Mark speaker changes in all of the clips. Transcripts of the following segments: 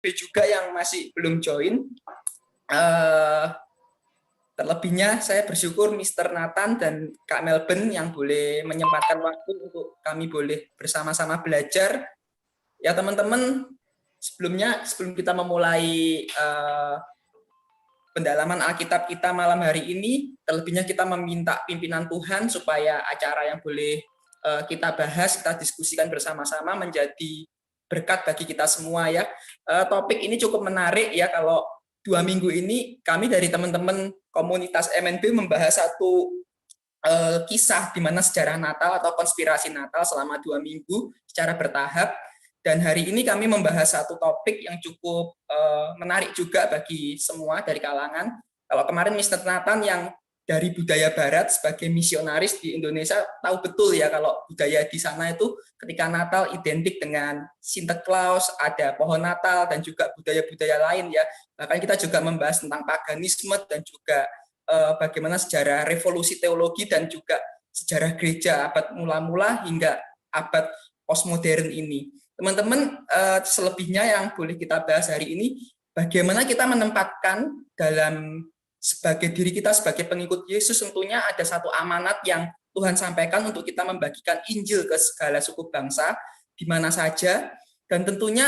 Speaker 1: B juga yang masih belum join. Terlebihnya saya bersyukur Mr. Nathan dan Kak Melbourne yang boleh menyempatkan waktu untuk kami boleh bersama-sama belajar. Ya teman-teman, sebelum kita memulai pendalaman Alkitab kita malam hari ini, terlebihnya kita meminta pimpinan Tuhan supaya acara yang boleh kita bahas, kita diskusikan bersama-sama menjadi berkat bagi kita semua ya. Topik ini cukup menarik ya, kalau 2 minggu ini kami dari teman-teman komunitas MNB membahas satu kisah di mana sejarah Natal atau konspirasi Natal selama 2 minggu secara bertahap. Dan hari ini kami membahas satu topik yang cukup menarik juga bagi semua dari kalangan. Kalau kemarin Mr. Nathan yang dari budaya barat sebagai misionaris di Indonesia tahu betul ya kalau budaya di sana itu ketika Natal identik dengan Santa Claus, ada pohon Natal dan juga budaya-budaya lain ya. Bahkan kita juga membahas tentang paganisme dan juga bagaimana sejarah revolusi teologi dan juga sejarah gereja abad mula-mula hingga abad postmodern ini. Teman-teman, selebihnya yang boleh kita bahas hari ini, bagaimana kita menempatkan dalam sebagai diri kita sebagai pengikut Yesus, tentunya ada satu amanat yang Tuhan sampaikan untuk kita membagikan Injil ke segala suku bangsa di mana saja, dan tentunya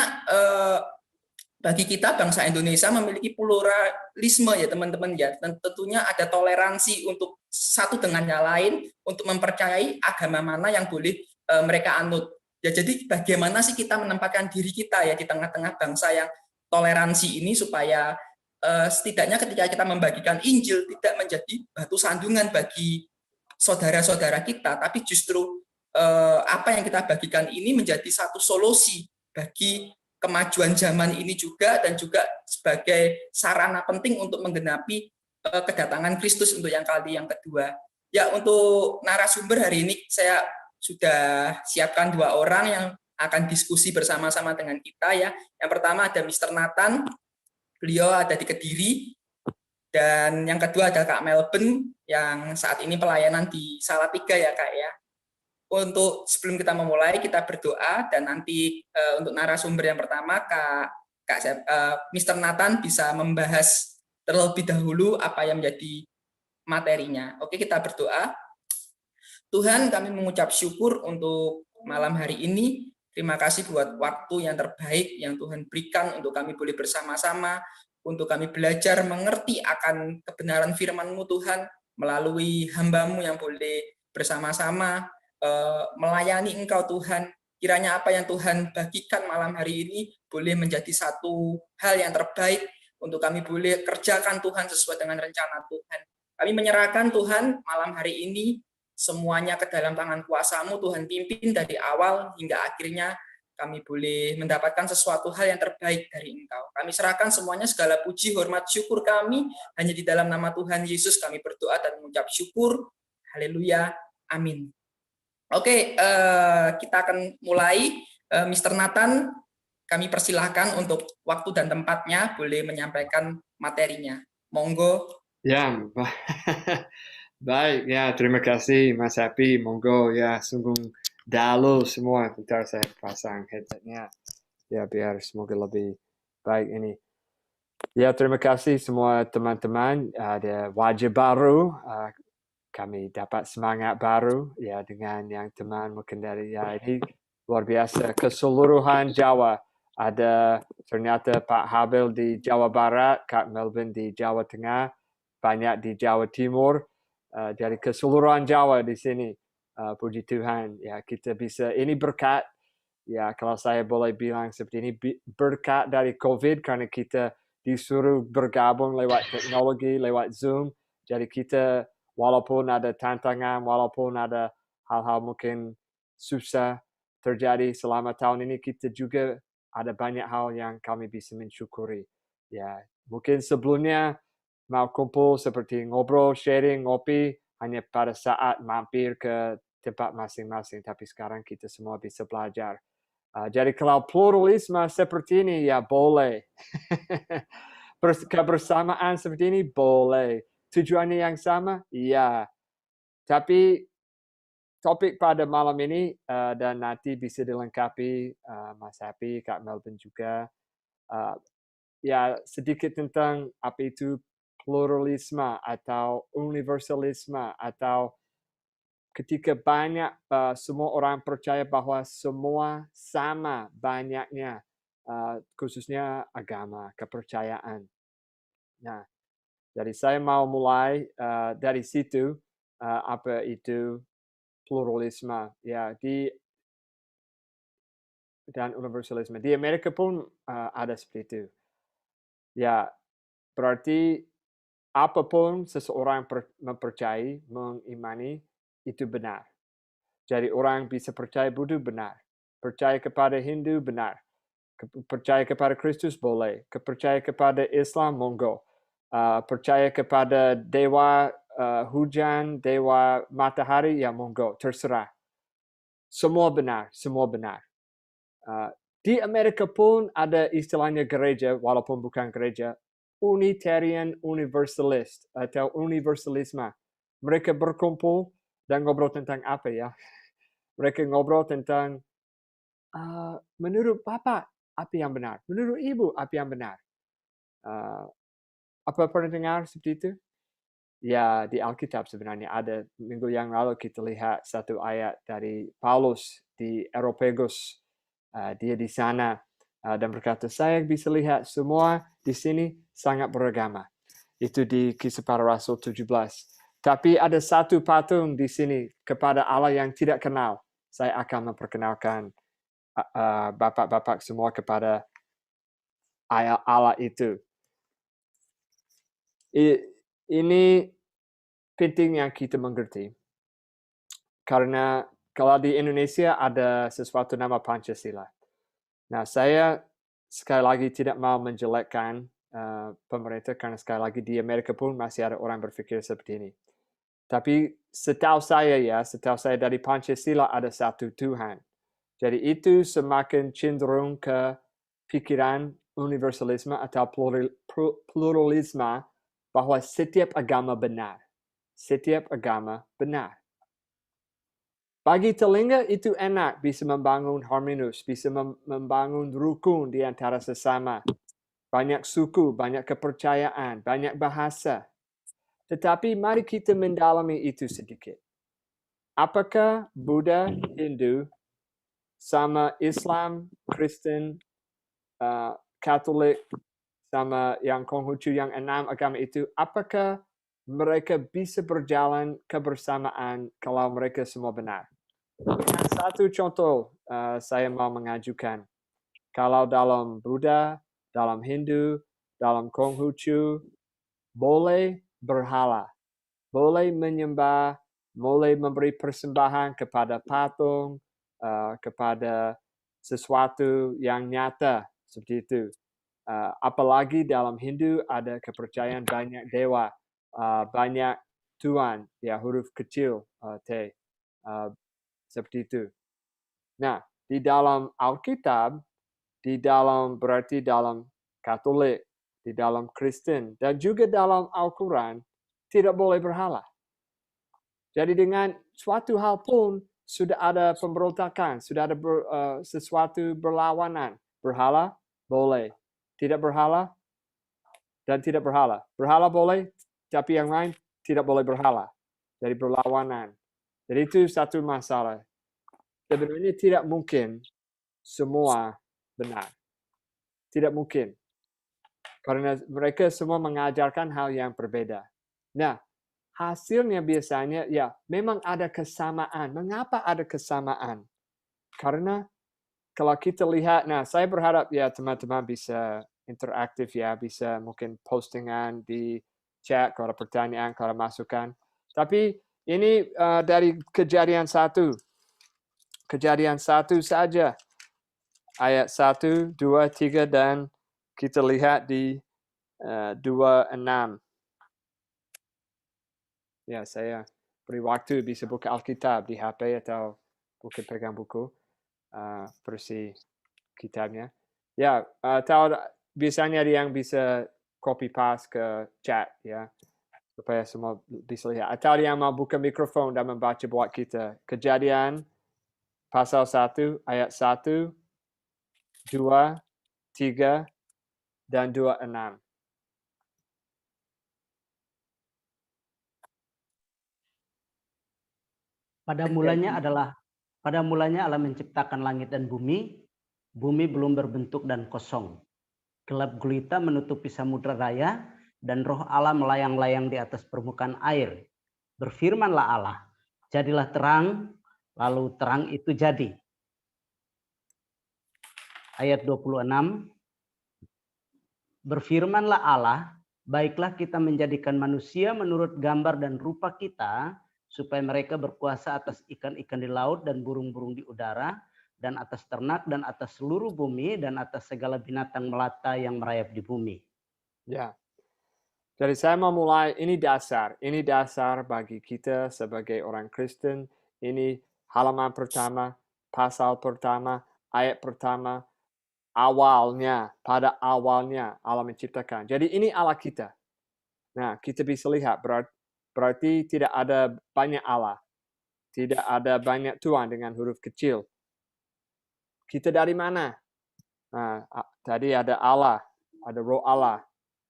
Speaker 1: bagi kita bangsa Indonesia memiliki pluralisme ya teman-teman ya, dan tentunya ada toleransi untuk satu dengan yang lain untuk mempercayai agama mana yang boleh mereka anut. Ya, jadi bagaimana sih kita menempatkan diri kita ya di tengah-tengah bangsa yang toleransi ini supaya setidaknya ketika kita membagikan Injil tidak menjadi batu sandungan bagi saudara-saudara kita, tapi justru apa yang kita bagikan ini menjadi satu solusi bagi kemajuan zaman ini juga, dan juga sebagai sarana penting untuk menggenapi kedatangan Kristus untuk yang kali yang kedua. Ya, untuk narasumber hari ini saya sudah siapkan 2 orang yang akan diskusi bersama-sama dengan kita ya. Yang pertama ada Mr. Nathan, beliau ada di Kediri, dan yang kedua ada Kak Melbourne yang saat ini pelayanan di Salatiga ya Kak ya. Untuk sebelum kita memulai kita berdoa, dan nanti untuk narasumber yang pertama Mr. Nathan bisa membahas terlebih dahulu apa yang menjadi materinya. Oke, kita berdoa. Tuhan, kami mengucap syukur untuk malam hari ini. Terima kasih buat waktu yang terbaik yang Tuhan berikan untuk kami boleh bersama-sama, untuk kami belajar mengerti akan kebenaran firman-Mu Tuhan, melalui hamba-Mu yang boleh bersama-sama melayani Engkau Tuhan. Kiranya apa yang Tuhan bagikan malam hari ini boleh menjadi satu hal yang terbaik untuk kami boleh kerjakan Tuhan sesuai dengan rencana Tuhan. Kami menyerahkan Tuhan malam hari ini semuanya ke dalam tangan kuasa-Mu Tuhan, pimpin dari awal hingga akhirnya kami boleh mendapatkan sesuatu hal yang terbaik dari Engkau. Kami serahkan semuanya, segala puji, hormat, syukur kami hanya di dalam nama Tuhan Yesus kami berdoa dan mengucap syukur. Haleluya, amin. Oke, kita akan mulai. Mr. Nathan, kami persilahkan untuk waktu dan tempatnya boleh menyampaikan materinya. Monggo.
Speaker 2: Ya, baik ya, terima kasih Mas Happy. Monggo ya, sungguh dalu semua. Bentar saya pasang headsetnya ya biar semoga lebih baik ini. Ya, terima kasih semua teman-teman. Ada wajah baru, kami dapat semangat baru ya dengan yang teman mungkin dari ya ini luar biasa keseluruhan Jawa. Ada ternyata Pak Habil di Jawa Barat, Kak Melbourne di Jawa Tengah, banyak di Jawa Timur, dari keseluruhan Jawa di sini. Puji Tuhan ya, kita bisa, ini berkat ya, kalau saya boleh bilang seperti ini, berkat dari COVID karena kita disuruh bergabung lewat teknologi, lewat Zoom. Jadi kita walaupun ada tantangan, walaupun ada hal-hal mungkin susah terjadi selama tahun ini, kita juga ada banyak hal yang kami bisa mensyukuri. Ya, mungkin sebelumnya mau kumpul seperti ngobrol, sharing, ngopi, hanya pada saat mampir ke tempat masing-masing. Tapi sekarang kita semua bisa belajar. Jadi kalau pluralisme seperti ini, ya boleh. Kebersamaan seperti ini, boleh. Tujuannya yang sama? Iya. Tapi topik pada malam ini dan nanti bisa dilengkapi Mas Happy, Kak Melbourne juga. Ya, sedikit tentang apa itu pluralisme atau universalisme, atau ketika banyak semua orang percaya bahwa semua sama banyaknya, khususnya agama, kepercayaan. Nah, jadi saya mau mulai dari situ, apa itu pluralisme, ya, dan universalisme. Di Amerika pun ada seperti itu. Ya, berarti apapun seseorang mempercayai, mengimani, itu benar. Jadi orang bisa percaya Buddha benar, percaya kepada Hindu benar, percaya kepada Kristus boleh, percaya kepada Islam monggo, percaya kepada dewa hujan, dewa matahari, ya monggo, terserah. Semua benar, semua benar. Di Amerika pun ada istilahnya gereja, walaupun bukan gereja, Unitarian Universalist atau universalisme. Mereka berkumpul dan ngobrol tentang apa ya? Mereka ngobrol tentang menurut Bapak apa yang benar, menurut Ibu apa yang benar. Apa pernah dengar seperti itu? Ya, di Alkitab sebenarnya ada. Minggu yang lalu kita lihat satu ayat dari Paulus di Areopagus. Dia di sana dan berkata, saya bisa lihat semua di sini sangat beragama. Itu di Kisah Para Rasul 17. Tapi ada satu patung di sini kepada Allah yang tidak kenal. Saya akan memperkenalkan bapak-bapak semua kepada Allah itu. Ini penting yang kita mengerti. Karena kalau di Indonesia ada sesuatu nama Pancasila. Nah, saya sekali lagi tidak mau menjelekkan pemerintah, karena sekali lagi di Amerika pun masih ada orang berpikir seperti ini. Tapi setahu saya dari Pancasila ada satu Tuhan. Jadi itu semakin cenderung ke pikiran universalisme atau pluralisme, bahwa setiap agama benar. Setiap agama benar. Bagi telinga itu enak, bisa membangun harmonius, bisa membangun rukun di antara sesama. Banyak suku, banyak kepercayaan, banyak bahasa. Tetapi mari kita mendalami itu sedikit. Apakah Buddha, Hindu, sama Islam, Kristen, Katolik, sama yang Konghucu, yang 6 agama itu, apakah mereka bisa berjalan kebersamaan kalau mereka semua benar? Satu contoh saya mau mengajukan. Kalau dalam Buddha, dalam Hindu, dalam Konghucu, boleh berhala, boleh menyembah, boleh memberi persembahan kepada patung, kepada sesuatu yang nyata, seperti itu. Apalagi dalam Hindu ada kepercayaan banyak dewa, banyak Tuhan, ya, huruf kecil T, seperti itu. Nah, di dalam Alkitab, berarti dalam Katolik, di dalam Kristen, dan juga dalam Al-Quran, tidak boleh berhala. Jadi dengan suatu hal pun sudah ada pemberontakan, sudah ada sesuatu berlawanan. Berhala boleh, tidak berhala dan tidak berhala. Berhala boleh, tapi yang lain tidak boleh berhala. Jadi berlawanan. Jadi itu satu masalah. Sebenarnya tidak mungkin semua benar. Tidak mungkin. Karena mereka semua mengajarkan hal yang berbeda. Nah, hasilnya biasanya, ya, memang ada kesamaan. Mengapa ada kesamaan? Karena kalau kita lihat, nah, saya berharap ya teman-teman bisa interaktif, ya, bisa mungkin postingan di chat kalau ada pertanyaan, kalau ada masukan. Tapi ini dari Kejadian 1. Kejadian 1 saja. Ayat 1, 2, 3, dan kita lihat di 26. Ya, saya beri waktu bisa buka Alkitab di HP atau mungkin pegang buku, versi kitabnya. Ya, tahu biasanya ada yang bisa copy paste ke chat, ya, supaya semua bisa lihat. Atau ada yang mau buka mikrofon dan membaca buat kita. Kejadian pasal 1, ayat 1, 2, 3, dan 26.
Speaker 3: Pada mulanya Allah menciptakan langit dan bumi belum berbentuk dan kosong. Gelap gulita menutupi samudra raya, dan roh Allah melayang-layang di atas permukaan air. Berfirmanlah Allah, jadilah terang, lalu terang itu jadi. Ayat 26, berfirmanlah Allah, baiklah kita menjadikan manusia menurut gambar dan rupa kita, supaya mereka berkuasa atas ikan-ikan di laut dan burung-burung di udara, dan atas ternak dan atas seluruh bumi, dan atas segala binatang melata yang merayap di bumi.
Speaker 2: Ya. Jadi saya mau mulai, ini dasar bagi kita sebagai orang Kristen. Ini halaman pertama, pasal pertama, ayat pertama, pada awalnya Allah menciptakan. Jadi ini Allah kita. Nah, kita bisa lihat berarti tidak ada banyak Allah. Tidak ada banyak Tuhan dengan huruf kecil. Kita dari mana? Nah, tadi ada Allah, ada roh Allah,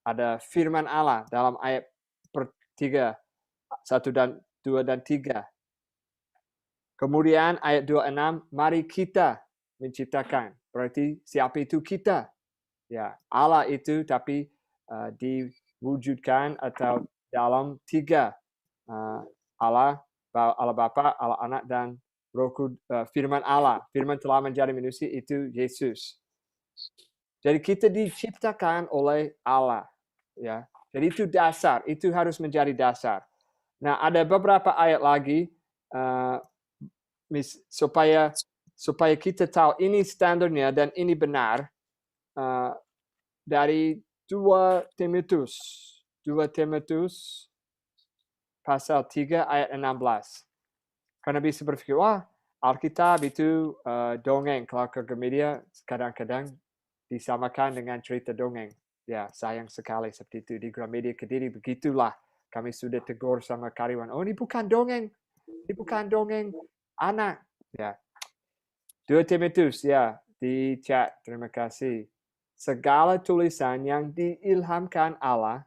Speaker 2: ada firman Allah dalam ayat 3, 1 dan 2 dan 3. Kemudian ayat 26, mari kita menciptakan. Berarti siapa itu kita? Ya, Allah itu tapi diwujudkan atau dalam 3. Allah Bapa, Allah Anak, dan Roh firman Allah. Firman telah menjadi manusia itu Yesus. Jadi kita diciptakan oleh Allah. Ya, jadi itu dasar, itu harus menjadi dasar. Nah, ada beberapa ayat lagi supaya kita tahu ini standarnya dan ini benar. Dari 2 Timotius pasal 3 ayat 16. Karena bisa berpikir, wah, Alkitab itu dongeng. Kalau ke media kadang-kadang disamakan dengan cerita dongeng. Ya, sayang sekali seperti itu. Di Gramedia Kediri begitulah. Kami sudah tegur sama karyawan. Oh, ini bukan dongeng. Ini bukan dongeng anak. Ya. 2 Timotius, ya, di chat. Terima kasih. Segala tulisan yang diilhamkan Allah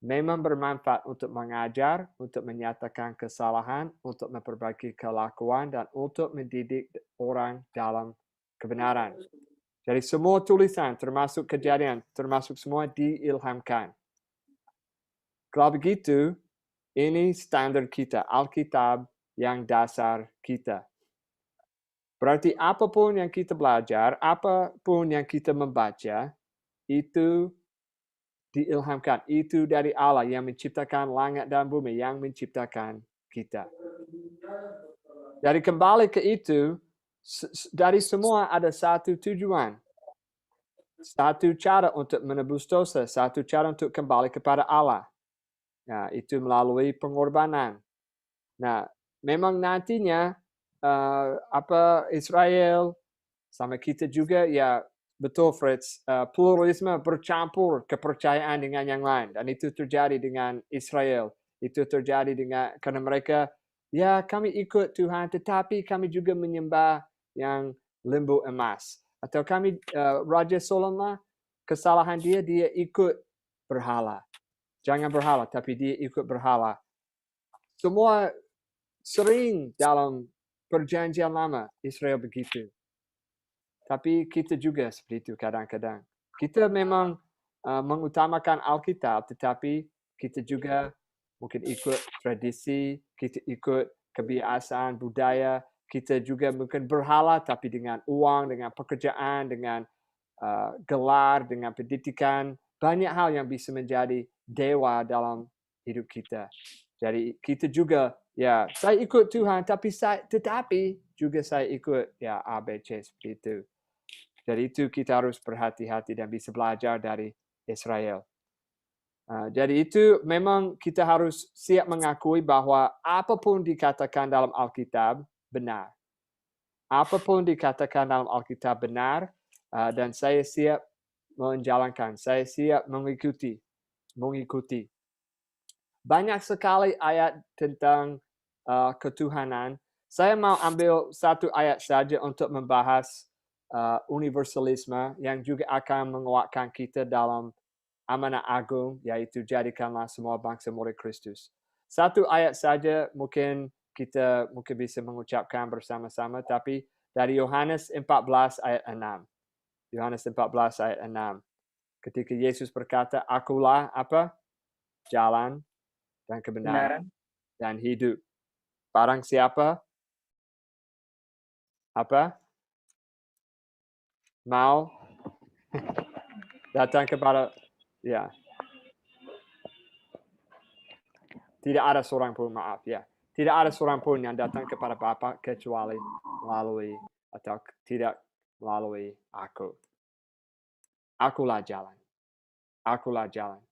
Speaker 2: memang bermanfaat untuk mengajar, untuk menyatakan kesalahan, untuk memperbaiki kelakuan, dan untuk mendidik orang dalam kebenaran. Jadi semua tulisan, termasuk Kejadian, termasuk semua diilhamkan. Kalau begitu, ini standar kita, Alkitab yang dasar kita. Berarti apapun yang kita belajar, apapun yang kita membaca, itu diilhamkan. Itu dari Allah yang menciptakan langit dan bumi, yang menciptakan kita. Dari kembali ke itu, dari semua ada satu tujuan. Satu cara untuk menebus dosa, satu cara untuk kembali kepada Allah. Nah, itu melalui pengorbanan. Nah, memang nantinya Israel sama kita juga, ya betul Fritz, pluralisme bercampur kepercayaan dengan yang lain, dan itu terjadi dengan Israel. Itu terjadi karena mereka, ya kami ikut Tuhan, tetapi kami juga menyembah yang lembu emas. Atau kami, Raja Solomon, kesalahan dia ikut berhala. Jangan berhala, tapi dia ikut berhala. Semua sering dalam perjanjian lama Israel begitu. Tapi kita juga seperti itu kadang-kadang. Kita memang mengutamakan Alkitab, tetapi kita juga mungkin ikut tradisi, kita ikut kebiasaan budaya, kita juga mungkin berhala, tapi dengan uang, dengan pekerjaan, dengan gelar, dengan pendidikan, banyak hal yang bisa menjadi dewa dalam hidup kita. Jadi kita juga, ya saya ikut Tuhan, tetapi juga saya ikut ya ABC seperti itu. Jadi itu kita harus berhati-hati dan bisa belajar dari Israel. Jadi itu memang kita harus siap mengakui bahwa apapun dikatakan dalam Alkitab benar. Apapun dikatakan dalam Alkitab benar, dan saya siap menjalankan, saya siap mengikuti. Banyak sekali ayat tentang ketuhanan. Saya mau ambil satu ayat saja untuk membahas universalisme yang juga akan menguatkan kita dalam amanah agung, yaitu jadikanlah semua bangsa murid Kristus. Satu ayat saja mungkin kita bisa mengucapkan bersama-sama, tapi dari Yohanes 14 ayat 6. Yohanes 14 ayat 6. Ketika Yesus berkata, akulah apa? Jalan dan kebenaran dan hidup. Barang siapa apa? Mau datang kepada, ya. Tidak ada seorang pun, maaf ya. Tidak ada seorang pun yang datang kepada Bapa kecuali melalui atau tidak melalui aku. Akulah jalan. Akulah jalan.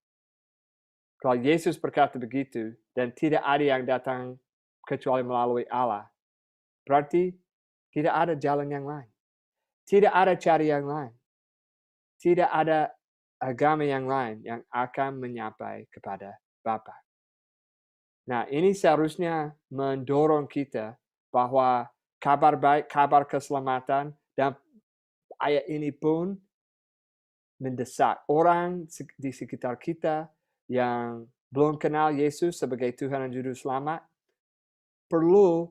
Speaker 2: Kalau Yesus berkata begitu dan tidak ada yang datang kecuali melalui Allah, berarti tidak ada jalan yang lain. Tidak ada cara yang lain. Tidak ada agama yang lain yang akan menyampai kepada Bapa. Nah, ini seharusnya mendorong kita bahwa kabar baik, kabar keselamatan, dan ayat ini pun mendesak orang di sekitar kita yang belum kenal Yesus sebagai Tuhan dan Juru Selamat, perlu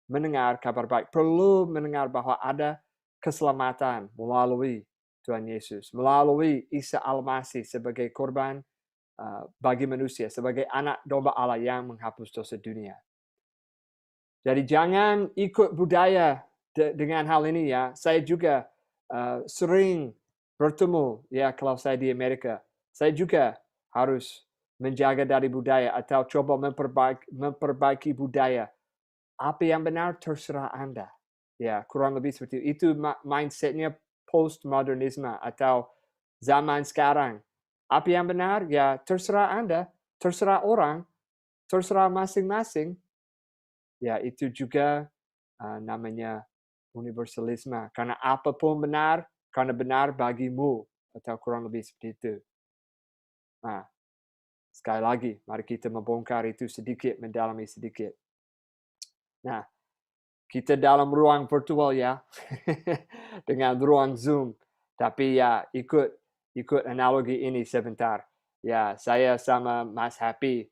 Speaker 2: mendengar kabar baik, perlu mendengar bahwa ada keselamatan melalui Tuhan Yesus, melalui Isa Al-Masih sebagai korban bagi manusia, sebagai anak domba Allah yang menghapus dosa dunia. Jadi jangan ikut budaya dengan hal ini ya. Saya juga sering bertemu ya kalau saya di Amerika. Saya juga harus menjaga dari budaya atau coba memperbaiki budaya. Apa yang benar terserah Anda. Ya, kurang lebih seperti itu. Itu mindsetnya postmodernisme atau zaman sekarang. Apa yang benar? Ya, terserah Anda, terserah orang, terserah masing-masing. Ya, itu juga namanya universalisme. Karena apapun benar, karena benar bagimu. Atau kurang lebih seperti itu. Nah, sekali lagi, mari kita membongkar itu sedikit, mendalami sedikit. Nah, kita dalam ruang virtual ya, dengan ruang Zoom. Tapi ya, ikut analogi ini sebentar. Ya, saya sama Mas Happy.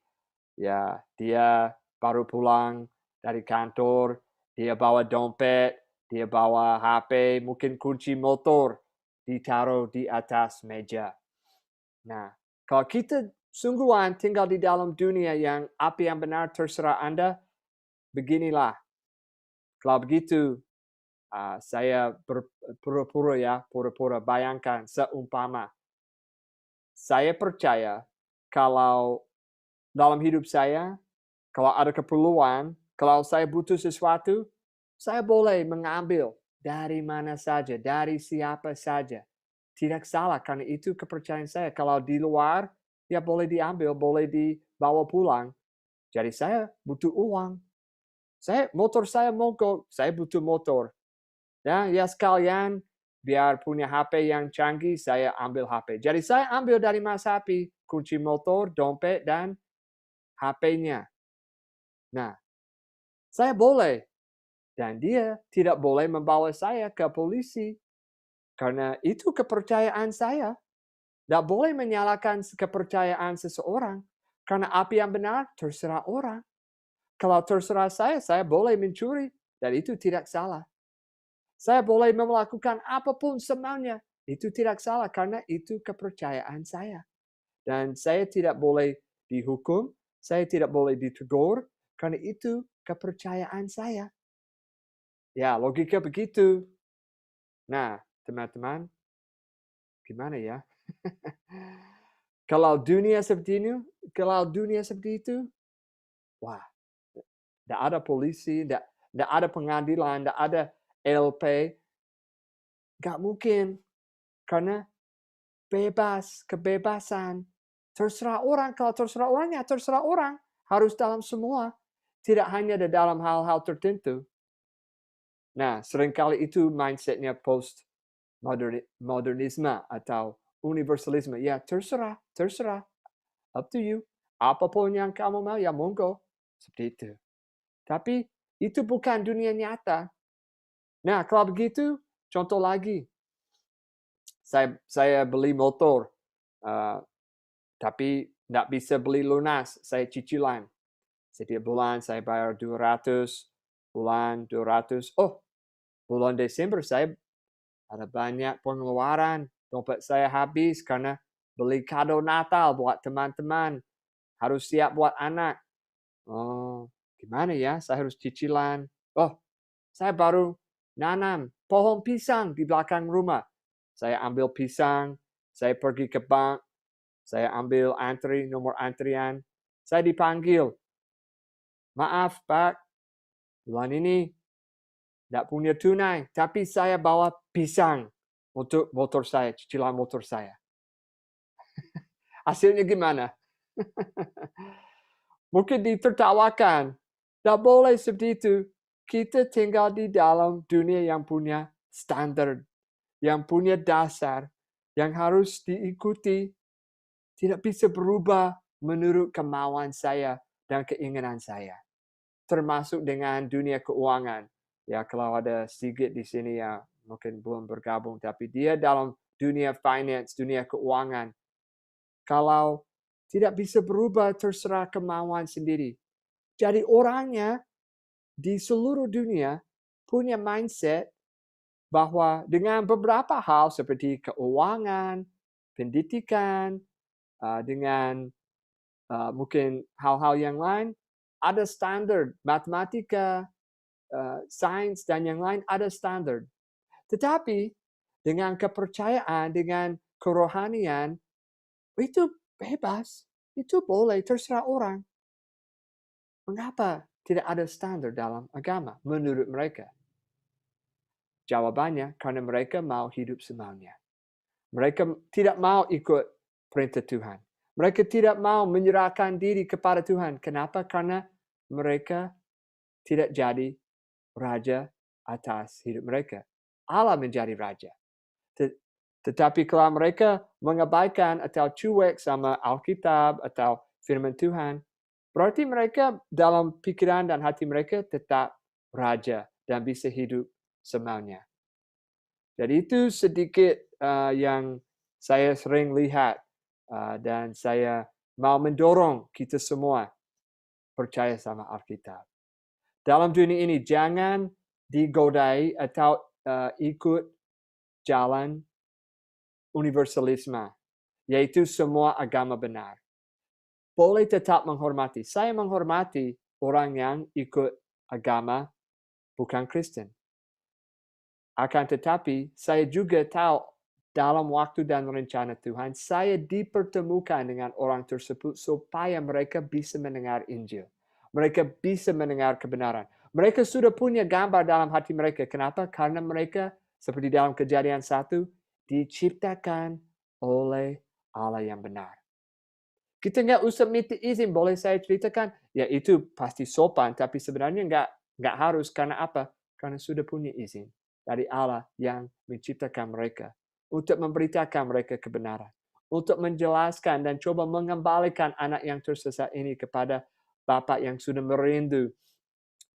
Speaker 2: Ya, dia baru pulang dari kantor. Dia bawa dompet, dia bawa HP, mungkin kunci motor ditaruh di atas meja. Nah, kalau kita sungguhan tinggal di dalam dunia yang apa yang benar terserah Anda, beginilah. Kalau begitu, saya pura-pura bayangkan seumpama. Saya percaya kalau dalam hidup saya, kalau ada keperluan, kalau saya butuh sesuatu, saya boleh mengambil dari mana saja, dari siapa saja. Tidak salah, karena itu kepercayaan saya. Kalau di luar, ya boleh diambil, boleh dibawa pulang. Jadi saya butuh uang. Motor saya mogok, saya butuh motor. Ya sekalian, biar punya HP yang canggih, saya ambil HP. Jadi saya ambil dari Mas Happy, kunci motor, dompet, dan HP-nya. Nah, saya boleh. Dan dia tidak boleh membawa saya ke polisi. Karena itu kepercayaan saya. Tidak boleh menyalahkan kepercayaan seseorang. Karena apa yang benar, terserah orang. Kalau terserah saya boleh mencuri. Dan itu tidak salah. Saya boleh melakukan apapun semaunya. Itu tidak salah karena itu kepercayaan saya. Dan saya tidak boleh dihukum. Saya tidak boleh ditegur. Karena itu kepercayaan saya. Ya, logika begitu. Nah, teman-teman. Gimana ya? Kalau dunia seperti itu, wah, tidak ada polisi, tidak ada pengadilan, tidak ada LP. Gak mungkin. Karena kebebasan. Terserah orang. Kalau terserah orang, ya terserah orang. Harus dalam semua. Tidak hanya dalam hal-hal tertentu. Nah, seringkali itu mindsetnya postmodernisme atau universalisme. Ya, terserah. Up to you. Apapun yang kamu mau, ya monggo. Seperti itu. Tapi itu bukan dunia nyata. Nah, kalau begitu, Contoh lagi, saya beli motor, tapi tidak bisa beli lunas, saya cicilan. Setiap bulan saya bayar 200, bulan 200. Oh, bulan Desember saya ada banyak pengeluaran. Dompet saya habis karena beli kado Natal buat teman-teman. Harus siap buat anak. Oh, gimana ya? Saya harus cicilan. Oh, saya baru nanam pohon pisang di belakang rumah. Saya ambil pisang, saya pergi ke bank, saya ambil nomor antrian. Saya dipanggil. Maaf, Pak, bulan ini tidak punya tunai, tapi saya bawa pisang untuk motor saya, cicilan motor saya. Hasilnya gimana? Mungkin ditertawakan. Tidak boleh seperti itu. Kita tinggal di dalam dunia yang punya standar, yang punya dasar, yang harus diikuti. Tidak bisa berubah menurut kemauan saya dan keinginan saya. Termasuk dengan dunia keuangan. Ya, kalau ada sedikit di sini ya mungkin belum bergabung, tapi dia dalam dunia finance, dunia keuangan. Kalau tidak bisa berubah terserah kemauan sendiri. Jadi orangnya di seluruh dunia punya mindset bahwa dengan beberapa hal seperti keuangan, pendidikan, dengan mungkin hal-hal yang lain, ada standar matematika, sains, dan yang lain ada standar. Tetapi dengan kepercayaan, dengan kerohanian, itu bebas. Itu boleh, terserah orang. Mengapa tidak ada standar dalam agama menurut mereka? Jawabannya, karena mereka mau hidup semaunya. Mereka tidak mau ikut perintah Tuhan. Mereka tidak mau menyerahkan diri kepada Tuhan. Kenapa? Karena mereka tidak jadi raja atas hidup mereka. Allah menjadi raja. Tetapi kalau mereka mengabaikan atau cuek sama Alkitab atau firman Tuhan, berarti mereka dalam pikiran dan hati mereka tetap raja dan bisa hidup semaunya. Jadi itu sedikit yang saya sering lihat dan saya mau mendorong kita semua percaya sama Alkitab. Dalam dunia ini jangan digodai atau ikut jalan universalisme, yaitu semua agama benar. Boleh tetap menghormati. Saya menghormati orang yang ikut agama bukan Kristen. Akan tetapi, saya juga tahu dalam waktu dan rencana Tuhan, saya dipertemukan dengan orang tersebut supaya mereka bisa mendengar Injil. Mereka bisa mendengar kebenaran. Mereka sudah punya gambar dalam hati mereka. Kenapa? Karena mereka, seperti dalam Kejadian 1, diciptakan oleh Allah yang benar. Kita nggak usah minta izin, boleh saya ceritakan? Ya itu pasti sopan, tapi sebenarnya nggak harus. Karena apa? Karena sudah punya izin dari Allah yang menciptakan mereka untuk memberitakan mereka kebenaran, untuk menjelaskan dan coba mengembalikan anak yang tersesat ini kepada Bapa yang sudah merindu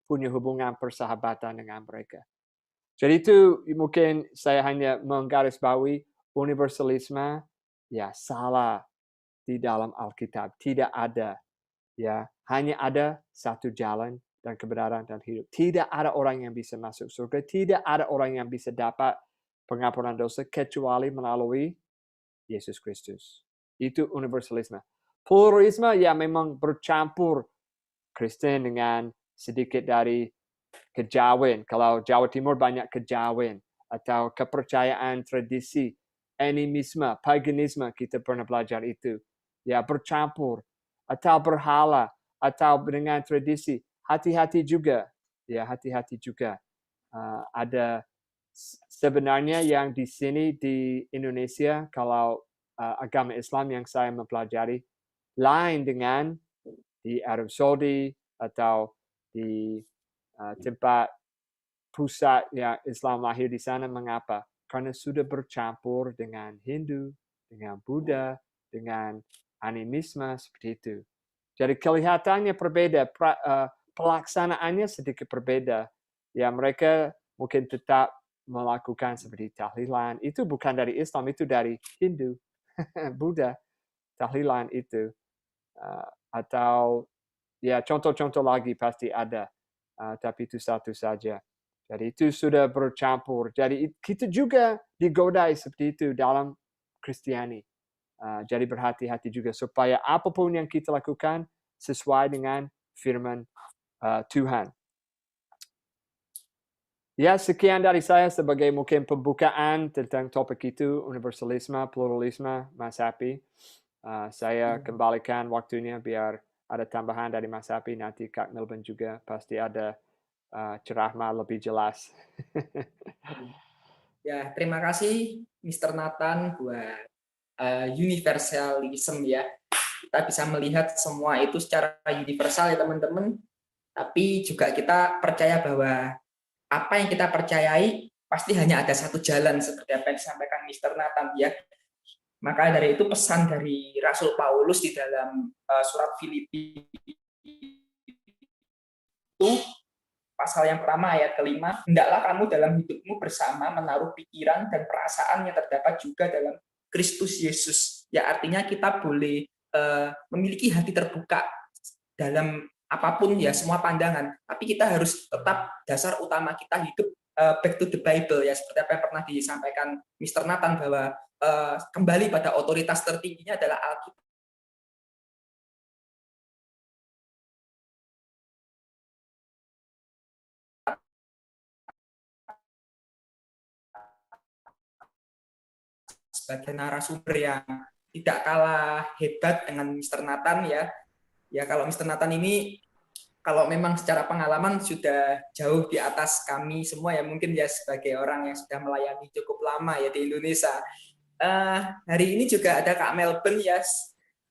Speaker 2: punya hubungan persahabatan dengan mereka. Jadi itu mungkin saya hanya menggarisbawahi universalisme ya salah di dalam Alkitab. Tidak ada, ya hanya ada satu jalan dan kebenaran dan hidup. Tidak ada orang yang bisa masuk surga. Tidak ada orang yang bisa dapat pengampunan dosa kecuali melalui Yesus Kristus. Itu universalisme. Pluralisme ya memang bercampur Kristen dengan sedikit dari kejawen. Kalau Jawa Timur banyak kejawen atau kepercayaan tradisi, animisme, paganisme, kita pernah belajar itu. Ya, bercampur atau berhala atau dengan tradisi. Hati-hati juga. Ya, hati-hati juga. Ada sebenarnya yang di sini di Indonesia, kalau agama Islam yang saya mempelajari, lain dengan di Arab Saudi atau di tempat pusat yang Islam lahir di sana. Mengapa? Karena sudah bercampur dengan Hindu, dengan Buddha, dengan animisme seperti itu. Jadi kelihatannya berbeda, pelaksanaannya sedikit berbeda. Ya mereka mungkin tetap melakukan seperti tahlilan. Itu bukan dari Islam, itu dari Hindu, Buddha. Tahlilan itu. Atau ya contoh-contoh lagi pasti ada. Tapi itu satu saja. Jadi itu sudah bercampur. Jadi kita juga digodai seperti itu dalam Kristiani. Jadi berhati-hati juga supaya apapun yang kita lakukan sesuai dengan firman Tuhan. Ya, sekian dari saya sebagai mungkin pembukaan tentang topik itu, universalisme, pluralisme, Mas Happy. Saya kembalikan waktunya biar ada tambahan dari Mas Happy, nanti Kak Melvin juga pasti ada ceramah lebih jelas.
Speaker 1: Ya, terima kasih Mr. Nathan buat universalism ya. Kita bisa melihat semua itu secara universal ya teman-teman. Tapi juga kita percaya bahwa apa yang kita percayai pasti hanya ada satu jalan seperti apa yang disampaikan Mr. Nathan ya. Maka dari itu pesan dari Rasul Paulus di dalam surat Filipi itu pasal yang pertama ayat kelima, hendaklah kamu dalam hidupmu bersama menaruh pikiran dan perasaan yang terdapat juga dalam Kristus Yesus. Ya artinya kita boleh memiliki hati terbuka dalam apapun ya semua pandangan, tapi kita harus tetap dasar utama kita hidup back to the Bible ya seperti apa yang pernah disampaikan Mr. Nathan bahwa kembali pada otoritas tertingginya adalah Alkitab. Sebagai narasumber yang tidak kalah hebat dengan Mr. Nathan ya. Ya kalau Mr. Nathan ini kalau memang secara pengalaman sudah jauh di atas kami semua ya mungkin ya sebagai orang yang sudah melayani cukup lama ya di Indonesia. Hari ini juga ada Kak Melvin ya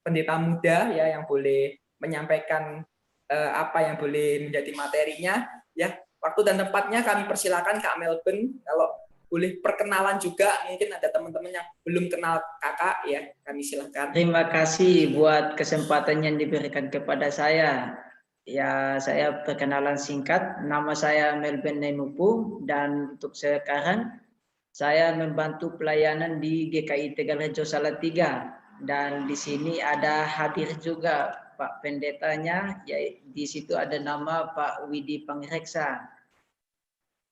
Speaker 1: pendeta muda ya yang boleh menyampaikan apa yang boleh menjadi materinya ya. Waktu dan tempatnya kami persilakan Kak Melvin kalau boleh perkenalan juga, mungkin ada teman-teman yang belum kenal kakak ya, kami silakan.
Speaker 4: Terima kasih buat kesempatan yang diberikan kepada saya. Ya, saya perkenalan singkat, nama saya Melvin Nenupu dan untuk sekarang saya membantu pelayanan di GKI Tegalrejo Salatiga dan di sini ada hadir juga Pak Pendetanya, ya di situ ada nama Pak Widi Pangreksa.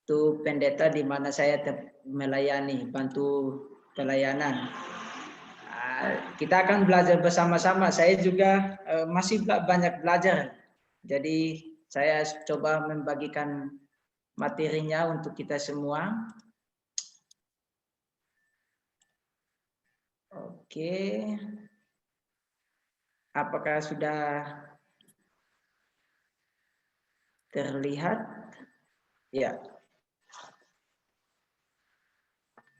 Speaker 4: Itu pendeta di mana saya melayani, bantu pelayanan. Kita akan belajar bersama-sama. Saya juga masih banyak belajar. Jadi saya coba membagikan materinya untuk kita semua. Oke. Apakah sudah terlihat? Ya.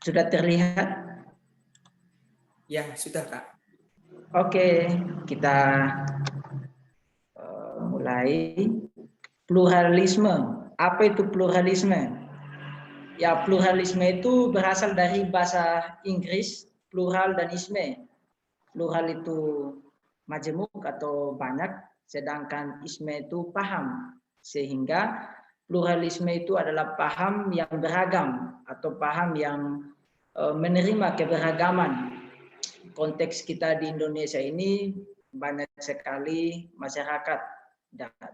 Speaker 4: Sudah terlihat?
Speaker 1: Ya, sudah Kak.
Speaker 4: Oke, kita mulai. Pluralisme. Apa itu pluralisme? Ya, pluralisme itu berasal dari bahasa Inggris, plural dan isme. Plural itu majemuk atau banyak, sedangkan isme itu paham. Sehingga pluralisme itu adalah paham yang beragam atau paham yang menerima keberagaman. Konteks kita di Indonesia ini banyak sekali masyarakat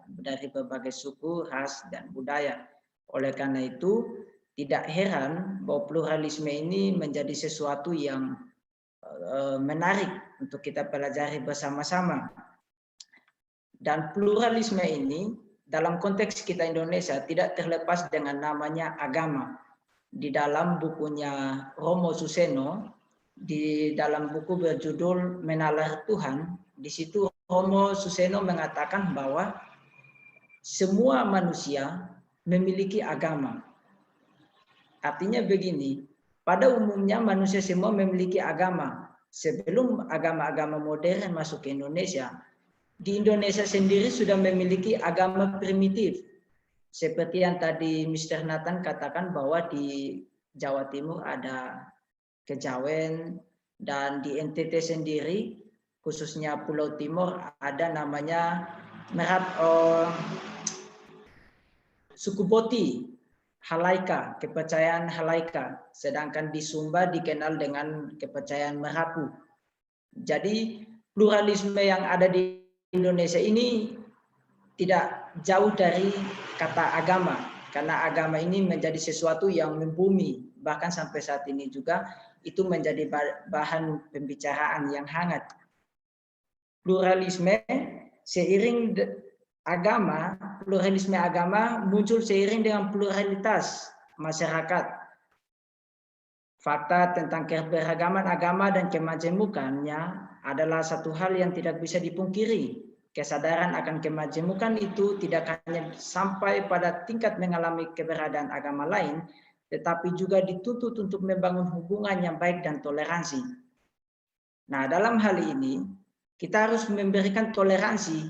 Speaker 4: dari berbagai suku, ras, dan budaya. Oleh karena itu, tidak heran bahwa pluralisme ini menjadi sesuatu yang menarik untuk kita pelajari bersama-sama. Dan pluralisme ini dalam konteks kita Indonesia tidak terlepas dengan namanya agama. Di dalam bukunya Romo Suseno, di dalam buku berjudul Menalar Tuhan, di situ Romo Suseno mengatakan bahwa semua manusia memiliki agama. Artinya begini, pada umumnya manusia semua memiliki agama. Sebelum agama-agama modern masuk ke Indonesia, di Indonesia sendiri sudah memiliki agama primitif. Seperti yang tadi Mr. Nathan katakan bahwa di Jawa Timur ada Kejawen, dan di NTT sendiri khususnya Pulau Timur ada namanya suku Boti. halaika, kepercayaan halaika, sedangkan di Sumba dikenal dengan kepercayaan Merapu. Jadi pluralisme yang ada di Indonesia ini tidak jauh dari kata agama, karena agama ini menjadi sesuatu yang membumi, bahkan sampai saat ini juga itu menjadi bahan pembicaraan yang hangat. Pluralisme pluralisme agama muncul seiring dengan pluralitas masyarakat. Fakta tentang keberagaman agama dan kemajemukannya adalah satu hal yang tidak bisa dipungkiri. Kesadaran akan kemajemukan itu tidak hanya sampai pada tingkat mengalami keberadaan agama lain, tetapi juga dituntut untuk membangun hubungan yang baik dan toleransi. Nah, dalam hal ini, kita harus memberikan toleransi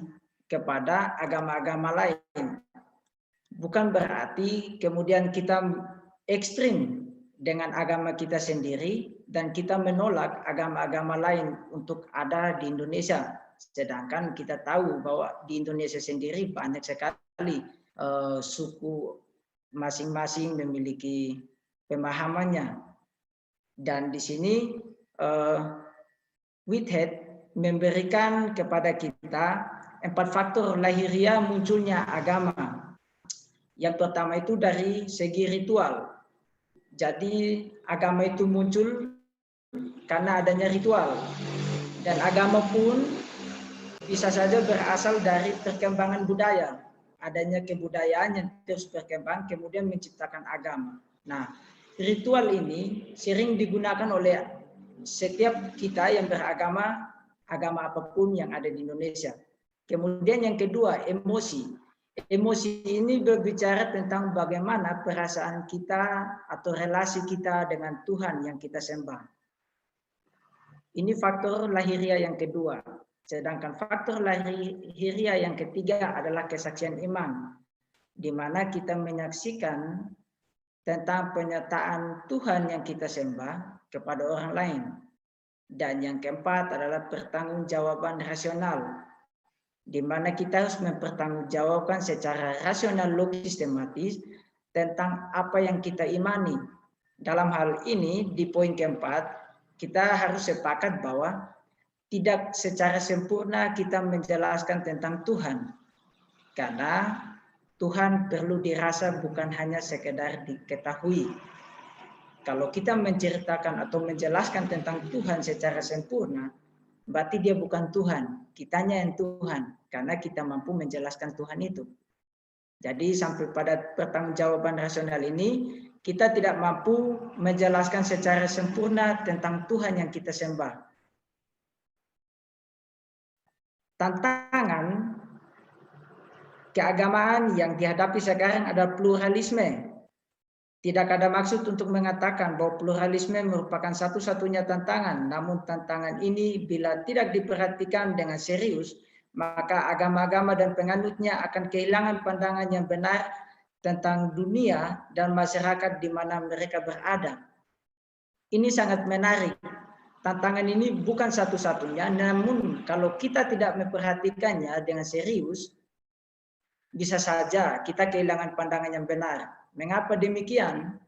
Speaker 4: kepada agama-agama lain. Bukan berarti kemudian kita ekstrim dengan agama kita sendiri dan kita menolak agama-agama lain untuk ada di Indonesia. Sedangkan kita tahu bahwa di Indonesia sendiri banyak sekali suku masing-masing memiliki pemahamannya. Dan di sini Whitehead memberikan kepada kita 4 faktor lahiriah munculnya agama. Yang pertama itu dari segi ritual. Jadi agama itu muncul karena adanya ritual. Dan agama pun bisa saja berasal dari perkembangan budaya. Adanya kebudayaan yang terus berkembang kemudian menciptakan agama. Nah, ritual ini sering digunakan oleh setiap kita yang beragama, agama apapun yang ada di Indonesia. Kemudian yang kedua, emosi. Emosi ini berbicara tentang bagaimana perasaan kita atau relasi kita dengan Tuhan yang kita sembah. Ini faktor lahiriah yang kedua. Sedangkan faktor lahiriah yang ketiga adalah kesaksian iman, di mana kita menyaksikan tentang penyertaan Tuhan yang kita sembah kepada orang lain. Dan yang keempat adalah pertanggungjawaban rasional, di mana kita harus mempertanggungjawabkan secara rasional, logis, sistematis tentang apa yang kita imani. Dalam hal ini, di poin keempat, kita harus sepakat bahwa tidak secara sempurna kita menjelaskan tentang Tuhan. Karena Tuhan perlu dirasa, bukan hanya sekedar diketahui. Kalau kita menceritakan atau menjelaskan tentang Tuhan secara sempurna, berarti dia bukan Tuhan, kitanya yang Tuhan, karena kita mampu menjelaskan Tuhan itu. Jadi sampai pada pertanggungjawaban rasional ini, kita tidak mampu menjelaskan secara sempurna tentang Tuhan yang kita sembah. Tantangan keagamaan yang dihadapi sekarang adalah pluralisme. Tidak ada maksud untuk mengatakan bahwa pluralisme merupakan satu-satunya tantangan, namun tantangan ini bila tidak diperhatikan dengan serius, maka agama-agama dan penganutnya akan kehilangan pandangan yang benar tentang dunia dan masyarakat di mana mereka berada. Ini sangat menarik. Tantangan ini bukan satu-satunya, namun kalau kita tidak memperhatikannya dengan serius, bisa saja kita kehilangan pandangan yang benar. Mengapa demikian?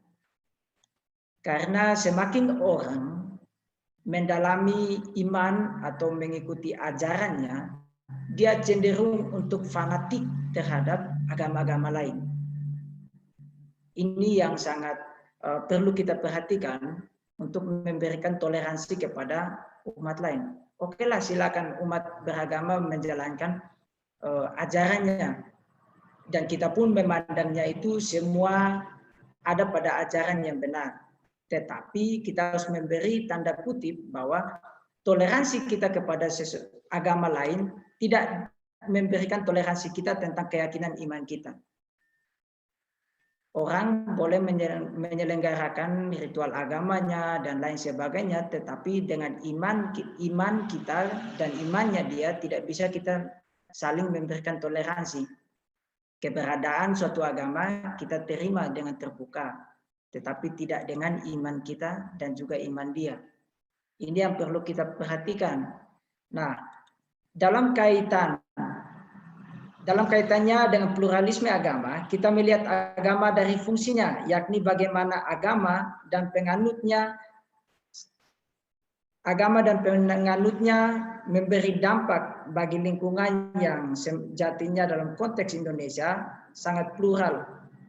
Speaker 4: Karena semakin orang mendalami iman atau mengikuti ajarannya, dia cenderung untuk fanatik terhadap agama-agama lain. Ini yang sangat perlu kita perhatikan untuk memberikan toleransi kepada umat lain. Oke lah, silakan umat beragama menjalankan ajarannya. Dan kita pun memandangnya itu semua ada pada ajaran yang benar. Tetapi kita harus memberi tanda kutip bahwa toleransi kita kepada agama lain tidak memberikan toleransi kita tentang keyakinan iman kita. Orang boleh menyelenggarakan ritual agamanya dan lain sebagainya, tetapi dengan iman kita dan imannya dia tidak bisa kita saling memberikan toleransi. Keberadaan suatu agama kita terima dengan terbuka, tetapi tidak dengan iman kita dan juga iman dia. Ini yang perlu kita perhatikan. Nah, dalam kaitan dalam kaitannya dengan pluralisme agama, kita melihat agama dari fungsinya, yakni bagaimana agama dan penganutnya memberi dampak bagi lingkungan yang sejatinya dalam konteks Indonesia sangat plural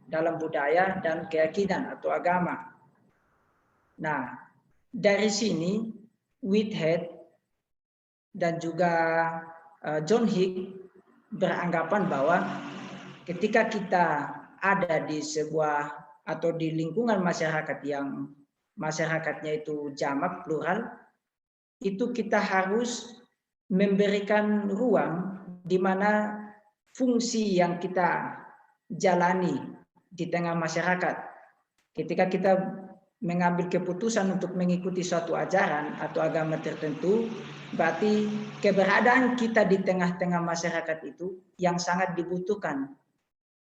Speaker 4: dalam budaya dan keyakinan atau agama. Nah, dari sini Whitehead dan juga John Hicks beranggapan bahwa ketika kita ada di sebuah atau di lingkungan masyarakat yang masyarakatnya itu jamak plural, itu kita harus memberikan ruang di mana fungsi yang kita jalani di tengah masyarakat. Ketika kita mengambil keputusan untuk mengikuti suatu ajaran atau agama tertentu, berarti keberadaan kita di tengah-tengah masyarakat itu yang sangat dibutuhkan.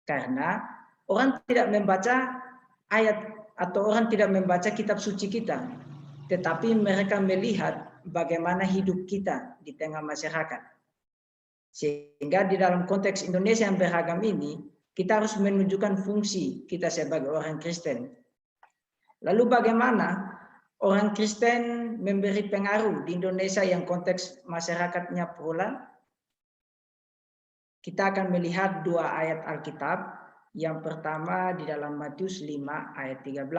Speaker 4: Karena orang tidak membaca ayat atau orang tidak membaca kitab suci kita, tetapi mereka melihat bagaimana hidup kita di tengah masyarakat. Sehingga di dalam konteks Indonesia yang beragam ini, kita harus menunjukkan fungsi kita sebagai orang Kristen. Lalu bagaimana orang Kristen memberi pengaruh di Indonesia yang konteks masyarakatnya plural? Kita akan melihat dua ayat Alkitab. Yang pertama di dalam Matius 5 ayat 13.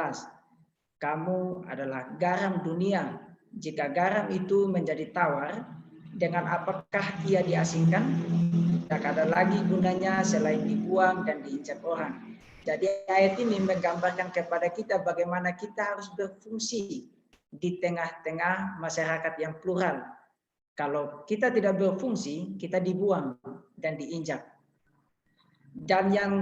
Speaker 4: Kamu adalah garam dunia. Jika garam itu menjadi tawar, dengan apakah ia diasingkan? Tak ada lagi gunanya selain dibuang dan diinjak orang. Jadi ayat ini menggambarkan kepada kita bagaimana kita harus berfungsi di tengah-tengah masyarakat yang plural. Kalau kita tidak berfungsi, kita dibuang dan diinjak. Dan yang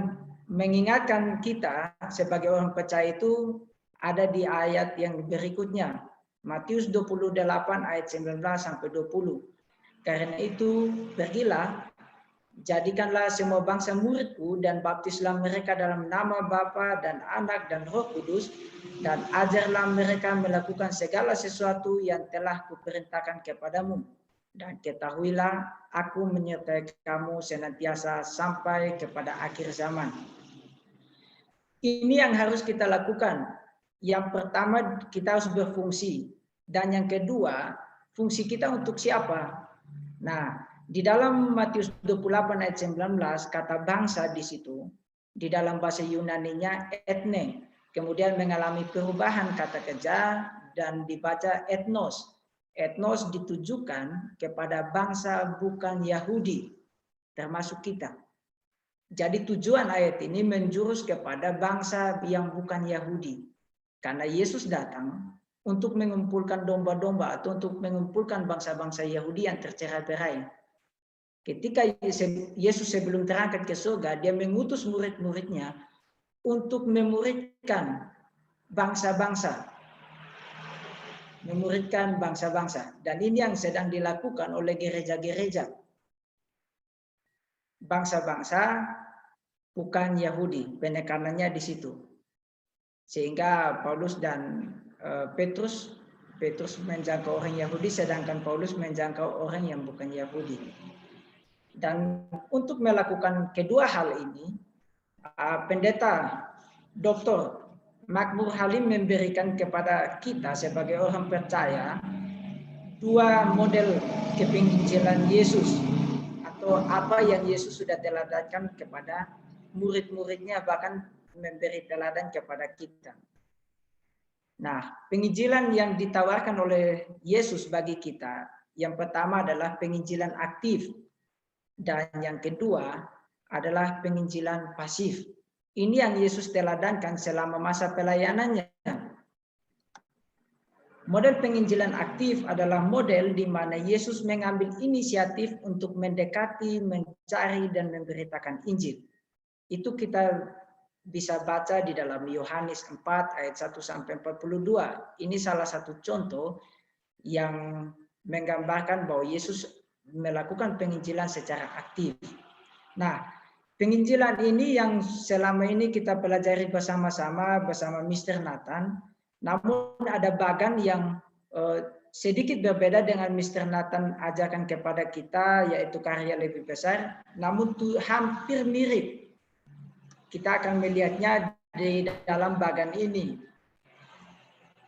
Speaker 4: mengingatkan kita sebagai orang percaya itu ada di ayat yang berikutnya. Matius 28 ayat 19 sampai 20. Karena itu pergilah, jadikanlah semua bangsa muridku dan baptislah mereka dalam nama Bapa dan Anak dan Roh Kudus, dan ajarlah mereka melakukan segala sesuatu yang telah kuperintahkan kepadamu. Dan ketahuilah aku menyertai kamu senantiasa sampai kepada akhir zaman. Ini yang harus kita lakukan. Yang pertama kita harus berfungsi. Dan yang kedua, fungsi kita untuk siapa? Nah, di dalam Matius 28 ayat 19 kata bangsa di situ, di dalam bahasa Yunaninya etne, kemudian mengalami perubahan kata kerja dan dibaca etnos. Etnos ditujukan kepada bangsa bukan Yahudi, termasuk kita. Jadi tujuan ayat ini menjurus kepada bangsa yang bukan Yahudi. Karena Yesus datang untuk mengumpulkan domba-domba atau untuk mengumpulkan bangsa-bangsa Yahudi yang tercerai-berai. Ketika Yesus sebelum terangkat ke surga, dia mengutus murid-muridnya untuk memuridkan bangsa-bangsa. Memuridkan bangsa-bangsa. Dan ini yang sedang dilakukan oleh gereja-gereja. Bangsa-bangsa bukan Yahudi, penekanannya di situ. Sehingga Paulus dan Petrus menjangkau orang Yahudi, sedangkan Paulus menjangkau orang yang bukan Yahudi. Dan untuk melakukan kedua hal ini, pendeta Dr. Makmur Halim memberikan kepada kita sebagai orang percaya dua model kepinginjilan Yesus, atau apa yang Yesus sudah teladankan kepada murid-muridnya, bahkan memberi teladan kepada kita. Nah, penginjilan yang ditawarkan oleh Yesus bagi kita, yang pertama adalah penginjilan aktif, dan yang kedua adalah penginjilan pasif. Ini yang Yesus teladankan selama masa pelayanannya. Model penginjilan aktif adalah model di mana Yesus mengambil inisiatif untuk mendekati, mencari, dan memberitakan Injil. Itu kita bisa baca di dalam Yohanes 4 ayat 1 sampai 42. Ini salah satu contoh yang menggambarkan bahwa Yesus melakukan penginjilan secara aktif. Nah, penginjilan ini yang selama ini kita pelajari bersama-sama bersama Mr. Nathan, namun ada bagan yang sedikit berbeda dengan Mr. Nathan ajarkan kepada kita, yaitu karya lebih besar, namun hampir mirip. Kita akan melihatnya di dalam bagian ini.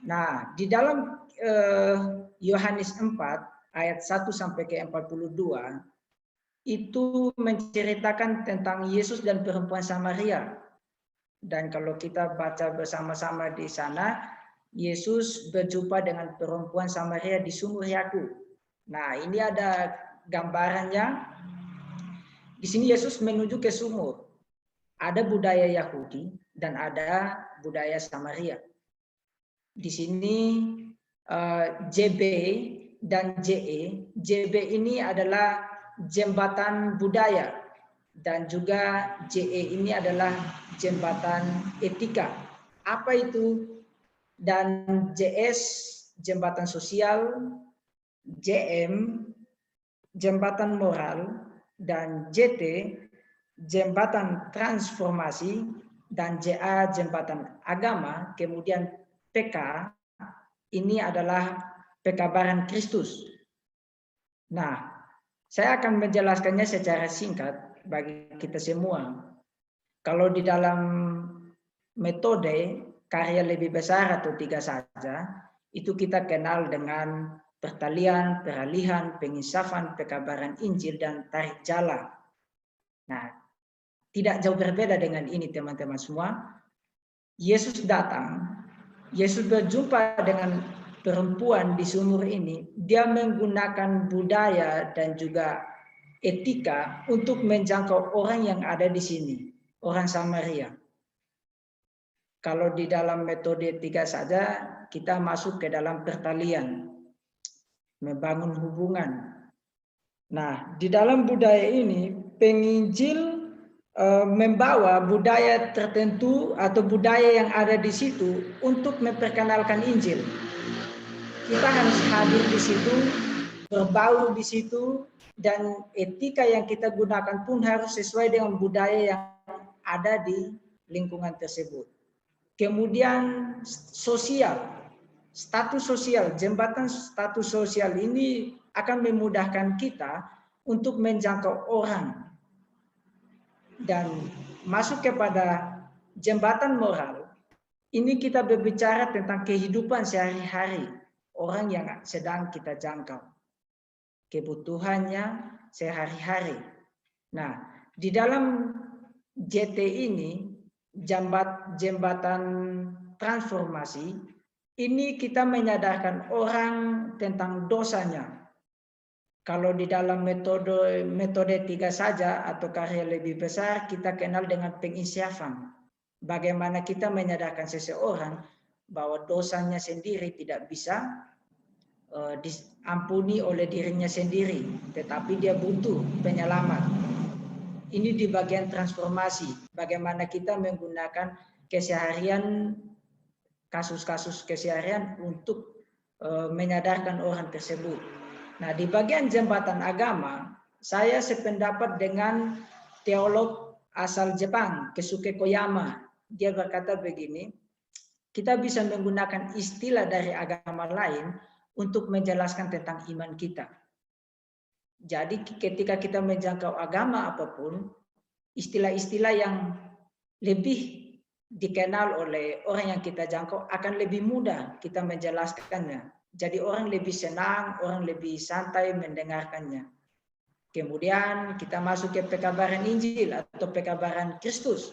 Speaker 4: Nah, di dalam Yohanes 4 ayat 1 sampai ke 42 itu menceritakan tentang Yesus dan perempuan Samaria. Dan kalau kita baca bersama-sama di sana, Yesus berjumpa dengan perempuan Samaria di sumur Yakub. Nah, ini ada gambarannya. Di sini Yesus menuju ke sumur. Ada budaya Yahudi dan ada budaya Samaria. Di sini JB dan JE. JB ini adalah jembatan budaya dan juga JE ini adalah jembatan etika. Apa itu? Dan JS jembatan sosial, JM jembatan moral, dan JT jembatan transformasi, dan JA jembatan agama. Kemudian PK ini adalah pekabaran Kristus. Nah, saya akan menjelaskannya secara singkat bagi kita semua. Kalau di dalam metode karya lebih besar atau 3 saja, itu kita kenal dengan pertalian, peralihan, penginsafan, pekabaran Injil, dan tarik jala. Nah, tidak jauh berbeda dengan ini teman-teman semua. Yesus datang, Yesus berjumpa dengan perempuan di sumur ini. Dia menggunakan budaya dan juga etika untuk menjangkau orang yang ada di sini, orang Samaria. Kalau di dalam metode 3 saja, kita masuk ke dalam pertalian, membangun hubungan. Nah, di dalam budaya ini, penginjil membawa budaya tertentu atau budaya yang ada di situ untuk memperkenalkan Injil. Kita harus hadir di situ, berbaur di situ, dan etika yang kita gunakan pun harus sesuai dengan budaya yang ada di lingkungan tersebut. Kemudian sosial, status sosial, jembatan status sosial ini akan memudahkan kita untuk menjangkau orang. Dan masuk kepada jembatan moral, ini kita berbicara tentang kehidupan sehari-hari orang yang sedang kita jangkau, kebutuhannya sehari-hari. Nah, di dalam JT ini, jembatan transformasi, ini kita menyadarkan orang tentang dosanya. Kalau di dalam metode 3 saja atau karya lebih besar, kita kenal dengan penginsafan. Bagaimana kita menyadarkan seseorang bahwa dosanya sendiri tidak bisa diampuni oleh dirinya sendiri, tetapi dia butuh penyelamat. Ini di bagian transformasi, bagaimana kita menggunakan keseharian, kasus-kasus keseharian untuk menyadarkan orang tersebut. Nah, di bagian jembatan agama, saya sependapat dengan teolog asal Jepang, Keisuke Koyama. Dia berkata begini, kita bisa menggunakan istilah dari agama lain untuk menjelaskan tentang iman kita. Jadi ketika kita menjangkau agama apapun, istilah-istilah yang lebih dikenal oleh orang yang kita jangkau akan lebih mudah kita menjelaskannya. Jadi orang lebih senang, orang lebih santai mendengarkannya. Kemudian kita masuk ke pekabaran Injil atau pekabaran Kristus.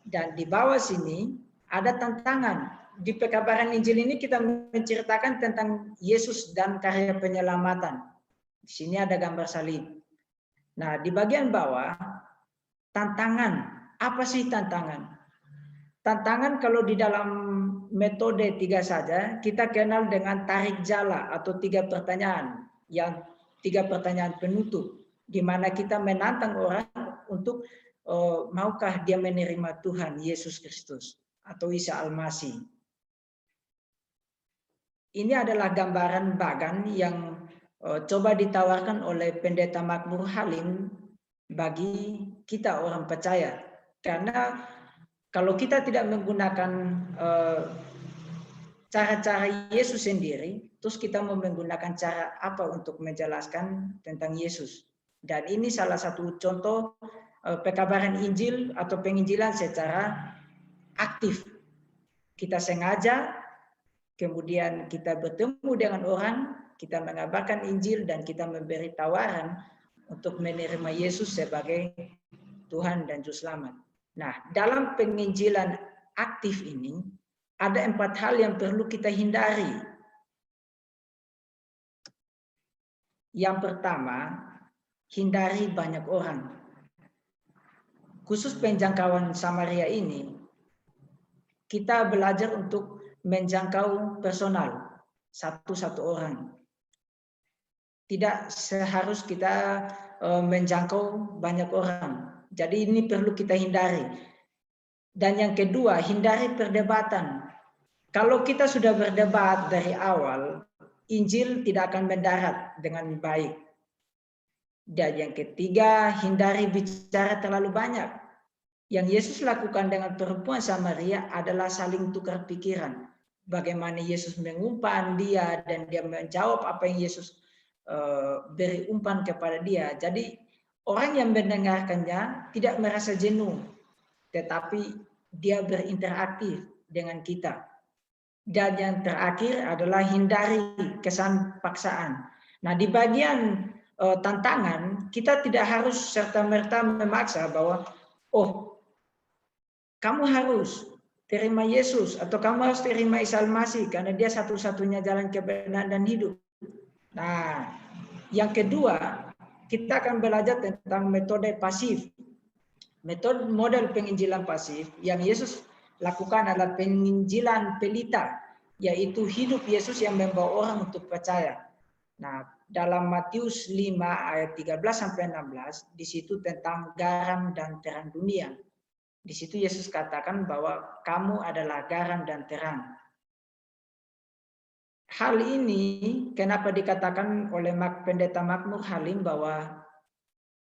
Speaker 4: Dan di bawah sini ada tantangan. Di pekabaran Injil ini kita menceritakan tentang Yesus dan karya penyelamatan. Di sini ada gambar salib. Nah, di bagian bawah, tantangan. Apa sih tantangan? Tantangan kalau di dalam metode 3 saja, kita kenal dengan tarik jala atau 3 pertanyaan. Yang 3 pertanyaan penutup. Di mana kita menantang orang untuk maukah dia menerima Tuhan Yesus Kristus atau Isa Al-Masih. Ini adalah gambaran bagan yang coba ditawarkan oleh Pendeta Makmur Halim bagi kita orang percaya. Karena kalau kita tidak menggunakan cara-cara Yesus sendiri, Terus kita mau menggunakan cara apa untuk menjelaskan tentang Yesus. Dan ini salah satu contoh pekabaran Injil atau penginjilan secara aktif. Kita sengaja, kemudian kita bertemu dengan orang, kita mengabarkan Injil dan kita memberi tawaran untuk menerima Yesus sebagai Tuhan dan Juru Selamat. Nah, dalam penginjilan aktif ini ada 4 hal yang perlu kita hindari. Yang pertama, hindari banyak orang. Khusus penjangkauan Samaria ini, kita belajar untuk menjangkau personal, satu-satu orang. Tidak seharus kita menjangkau banyak orang. Jadi ini perlu kita hindari. Dan yang kedua, hindari perdebatan. Kalau kita sudah berdebat dari awal, Injil tidak akan mendarat dengan baik. Dan yang ketiga, hindari bicara terlalu banyak. Yang Yesus lakukan dengan perempuan Samaria adalah saling tukar pikiran. Bagaimana Yesus mengumpan dia dan dia menjawab apa yang Yesus beri umpan kepada dia. Jadi orang yang mendengarkannya tidak merasa jenuh, tetapi dia berinteraktif dengan kita. Dan yang terakhir adalah hindari kesan paksaan. Nah, di bagian tantangan, kita tidak harus serta-merta memaksa bahwa, oh, kamu harus terima Yesus, atau kamu harus terima Isa Al-Masih, karena dia satu-satunya jalan kebenaran dan hidup. Nah, yang kedua, kita akan belajar tentang metode pasif. Model penginjilan pasif yang Yesus lakukan adalah penginjilan pelita, yaitu hidup Yesus yang membawa orang untuk percaya. Nah, dalam Matius 5 ayat 13-16, di situ tentang garam dan terang dunia. Di situ Yesus katakan bahwa kamu adalah garam dan terang. Hal ini kenapa dikatakan oleh Pendeta Makmur Halim bahwa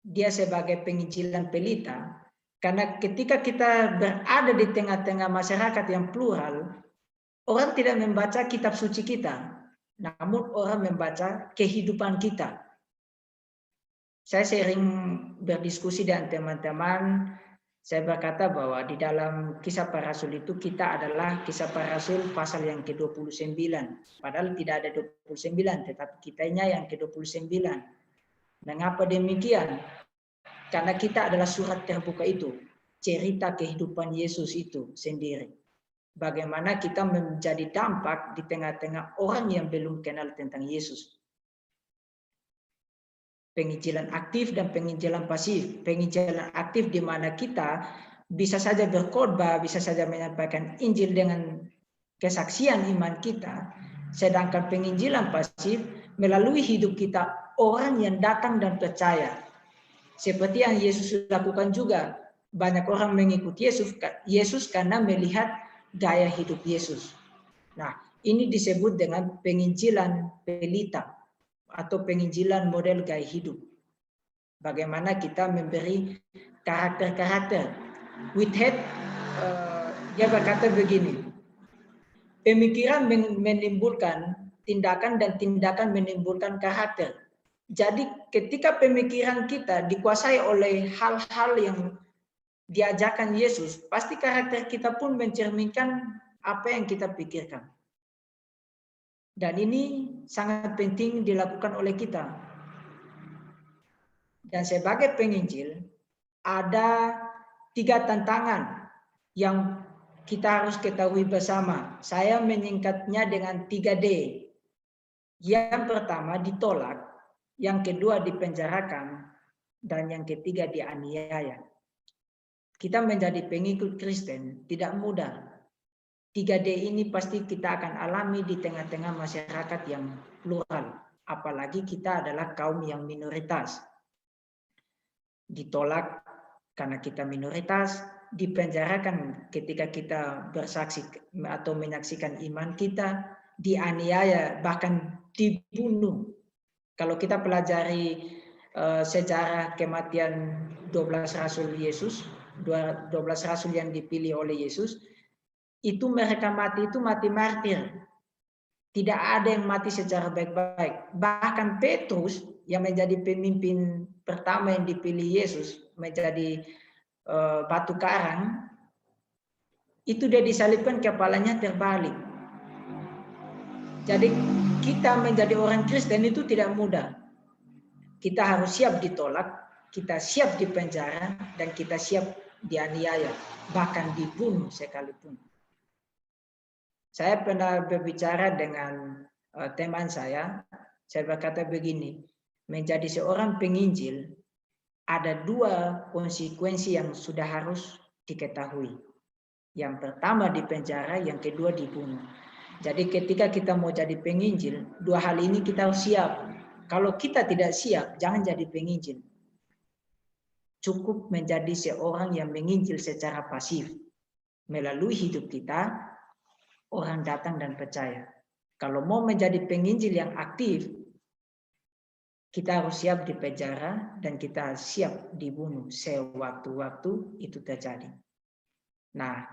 Speaker 4: dia sebagai penginjilan pelita? Karena ketika kita berada di tengah-tengah masyarakat yang plural, orang tidak membaca kitab suci kita, namun orang membaca kehidupan kita. Saya sering berdiskusi dengan teman-teman, saya berkata bahwa di dalam Kisah Para Rasul itu kita adalah Kisah Para Rasul pasal yang ke-29. Padahal tidak ada 29, tetapi kitanya yang ke-29. Mengapa demikian? Karena kita adalah surat terbuka itu, cerita kehidupan Yesus itu sendiri. Bagaimana kita menjadi dampak di tengah-tengah orang yang belum kenal tentang Yesus. Penginjilan aktif dan penginjilan pasif. Penginjilan aktif di mana kita bisa saja berkhotbah, bisa saja menyampaikan Injil dengan kesaksian iman kita. Sedangkan penginjilan pasif melalui hidup kita orang yang datang dan percaya. Seperti yang Yesus lakukan juga. Banyak orang mengikuti Yesus karena melihat gaya hidup Yesus. Nah, ini disebut dengan penginjilan pelita atau penginjilan model gaya hidup. Bagaimana kita memberi karakter-karakter. Whitehead dia berkata begini, pemikiran menimbulkan tindakan dan tindakan menimbulkan karakter. Jadi ketika pemikiran kita dikuasai oleh hal-hal yang diajarkan Yesus, pasti karakter kita pun mencerminkan apa yang kita pikirkan. Dan ini sangat penting dilakukan oleh kita. Dan sebagai penginjil, ada 3 tantangan yang kita harus ketahui bersama. Saya menyingkatnya dengan 3D. Yang pertama ditolak, yang kedua dipenjarakan, dan yang ketiga dianiaya. Kita menjadi pengikut Kristen tidak mudah. 3D ini pasti kita akan alami di tengah-tengah masyarakat yang plural. Apalagi kita adalah kaum yang minoritas. Ditolak karena kita minoritas, dipenjarakan ketika kita bersaksi atau menyaksikan iman kita, dianiaya, bahkan dibunuh. Kalau kita pelajari sejarah kematian 12 rasul Yesus, 12 rasul yang dipilih oleh Yesus, itu mereka mati itu mati martir. Tidak ada yang mati secara baik-baik. Bahkan Petrus yang menjadi pemimpin pertama yang dipilih Yesus menjadi batu karang, itu dia disalibkan, kepalanya terbalik. Jadi kita menjadi orang Kristen itu tidak mudah. Kita harus siap ditolak, kita siap dipenjara, dan kita siap dianiaya, bahkan dibunuh sekalipun. Saya pernah berbicara dengan teman saya berkata begini, menjadi seorang penginjil ada 2 konsekuensi yang sudah harus diketahui. Yang pertama dipenjara, yang kedua dibunuh. Jadi ketika kita mau jadi penginjil, 2 hal ini kita harus siap. Kalau kita tidak siap, jangan jadi penginjil. Cukup menjadi seorang yang menginjil secara pasif. Melalui hidup kita, orang datang dan percaya. Kalau mau menjadi penginjil yang aktif, kita harus siap dipenjara dan kita siap dibunuh sewaktu-waktu itu terjadi. Nah,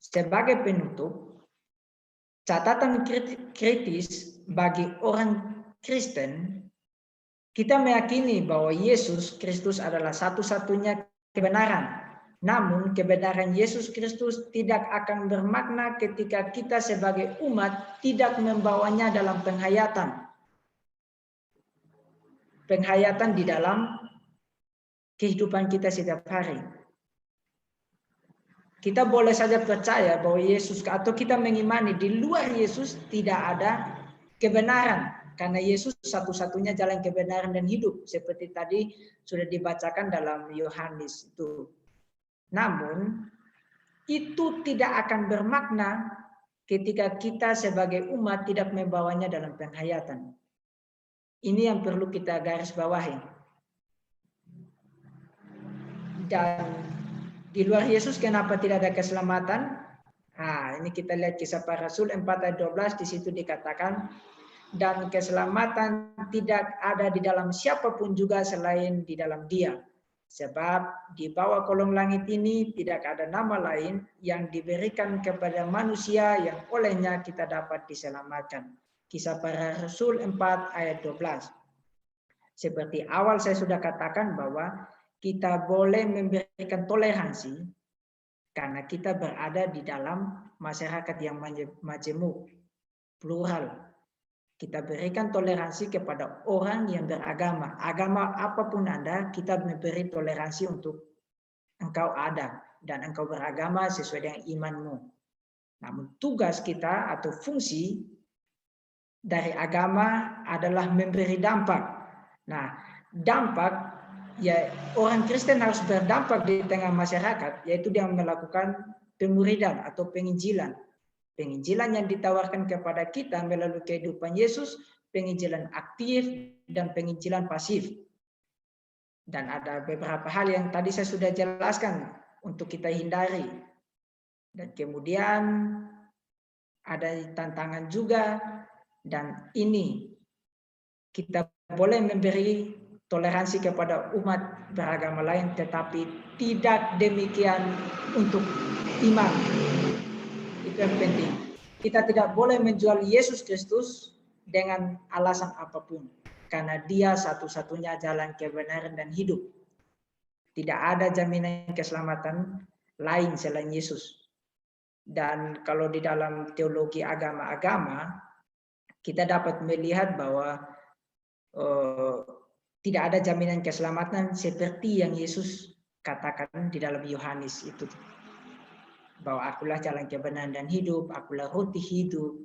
Speaker 4: sebagai penutup, catatan kritis bagi orang Kristen, kita meyakini bahwa Yesus Kristus adalah satu-satunya kebenaran. Namun kebenaran Yesus Kristus tidak akan bermakna ketika kita sebagai umat tidak membawanya dalam penghayatan. Penghayatan di dalam kehidupan kita setiap hari. Kita boleh saja percaya bahwa Yesus, atau kita mengimani di luar Yesus tidak ada kebenaran. Karena Yesus satu-satunya jalan kebenaran dan hidup. Seperti tadi sudah dibacakan dalam Yohanes itu. Namun, itu tidak akan bermakna ketika kita sebagai umat tidak membawanya dalam penghayatan. Ini yang perlu kita garis bawahi. Dan di luar Yesus kenapa tidak ada keselamatan? Nah, ini kita lihat Kisah Para Rasul 4 ayat 12, di situ dikatakan, dan keselamatan tidak ada di dalam siapapun juga selain di dalam Dia. Sebab di bawah kolong langit ini tidak ada nama lain yang diberikan kepada manusia yang olehnya kita dapat diselamatkan. Kisah Para Rasul 4 ayat 12. Seperti awal saya sudah katakan bahwa kita boleh memberikan toleransi karena kita berada di dalam masyarakat yang majemuk, plural. Kita berikan toleransi kepada orang yang beragama. Agama apapun Anda, kita memberi toleransi untuk engkau ada dan engkau beragama sesuai dengan imanmu. Namun tugas kita atau fungsi dari agama adalah memberi dampak. Nah, dampak, ya orang Kristen harus berdampak di tengah masyarakat, yaitu dia melakukan pemuridan atau penginjilan. Penginjilan yang ditawarkan kepada kita melalui kehidupan Yesus, penginjilan aktif dan penginjilan pasif. Dan ada beberapa hal yang tadi saya sudah jelaskan untuk kita hindari. Dan kemudian ada tantangan juga, dan ini kita boleh memberi toleransi kepada umat beragama lain, tetapi tidak demikian untuk iman. Itu yang penting. Kita tidak boleh menjual Yesus Kristus dengan alasan apapun. Karena Dia satu-satunya jalan kebenaran dan hidup. Tidak ada jaminan keselamatan lain selain Yesus. Dan kalau di dalam teologi agama-agama, kita dapat melihat bahwa tidak ada jaminan keselamatan seperti yang Yesus katakan di dalam Yohanes itu. Bahwa akulah jalan kebenaran dan hidup, akulah roti hidup,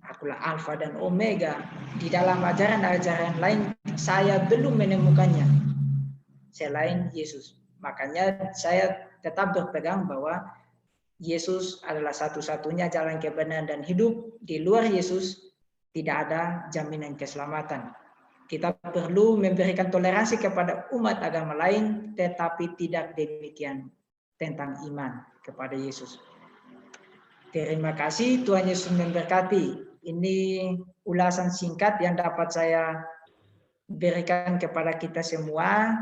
Speaker 4: akulah Alfa dan Omega. Di dalam ajaran-ajaran lain saya belum menemukannya selain Yesus. Makanya saya tetap berpegang bahwa Yesus adalah satu-satunya jalan kebenaran dan hidup. Di luar Yesus tidak ada jaminan keselamatan. Kita perlu memberikan toleransi kepada umat agama lain, tetapi tidak demikian tentang iman kepada Yesus. Terima kasih, Tuhan Yesus memberkati. Ini ulasan singkat yang dapat saya berikan kepada kita semua,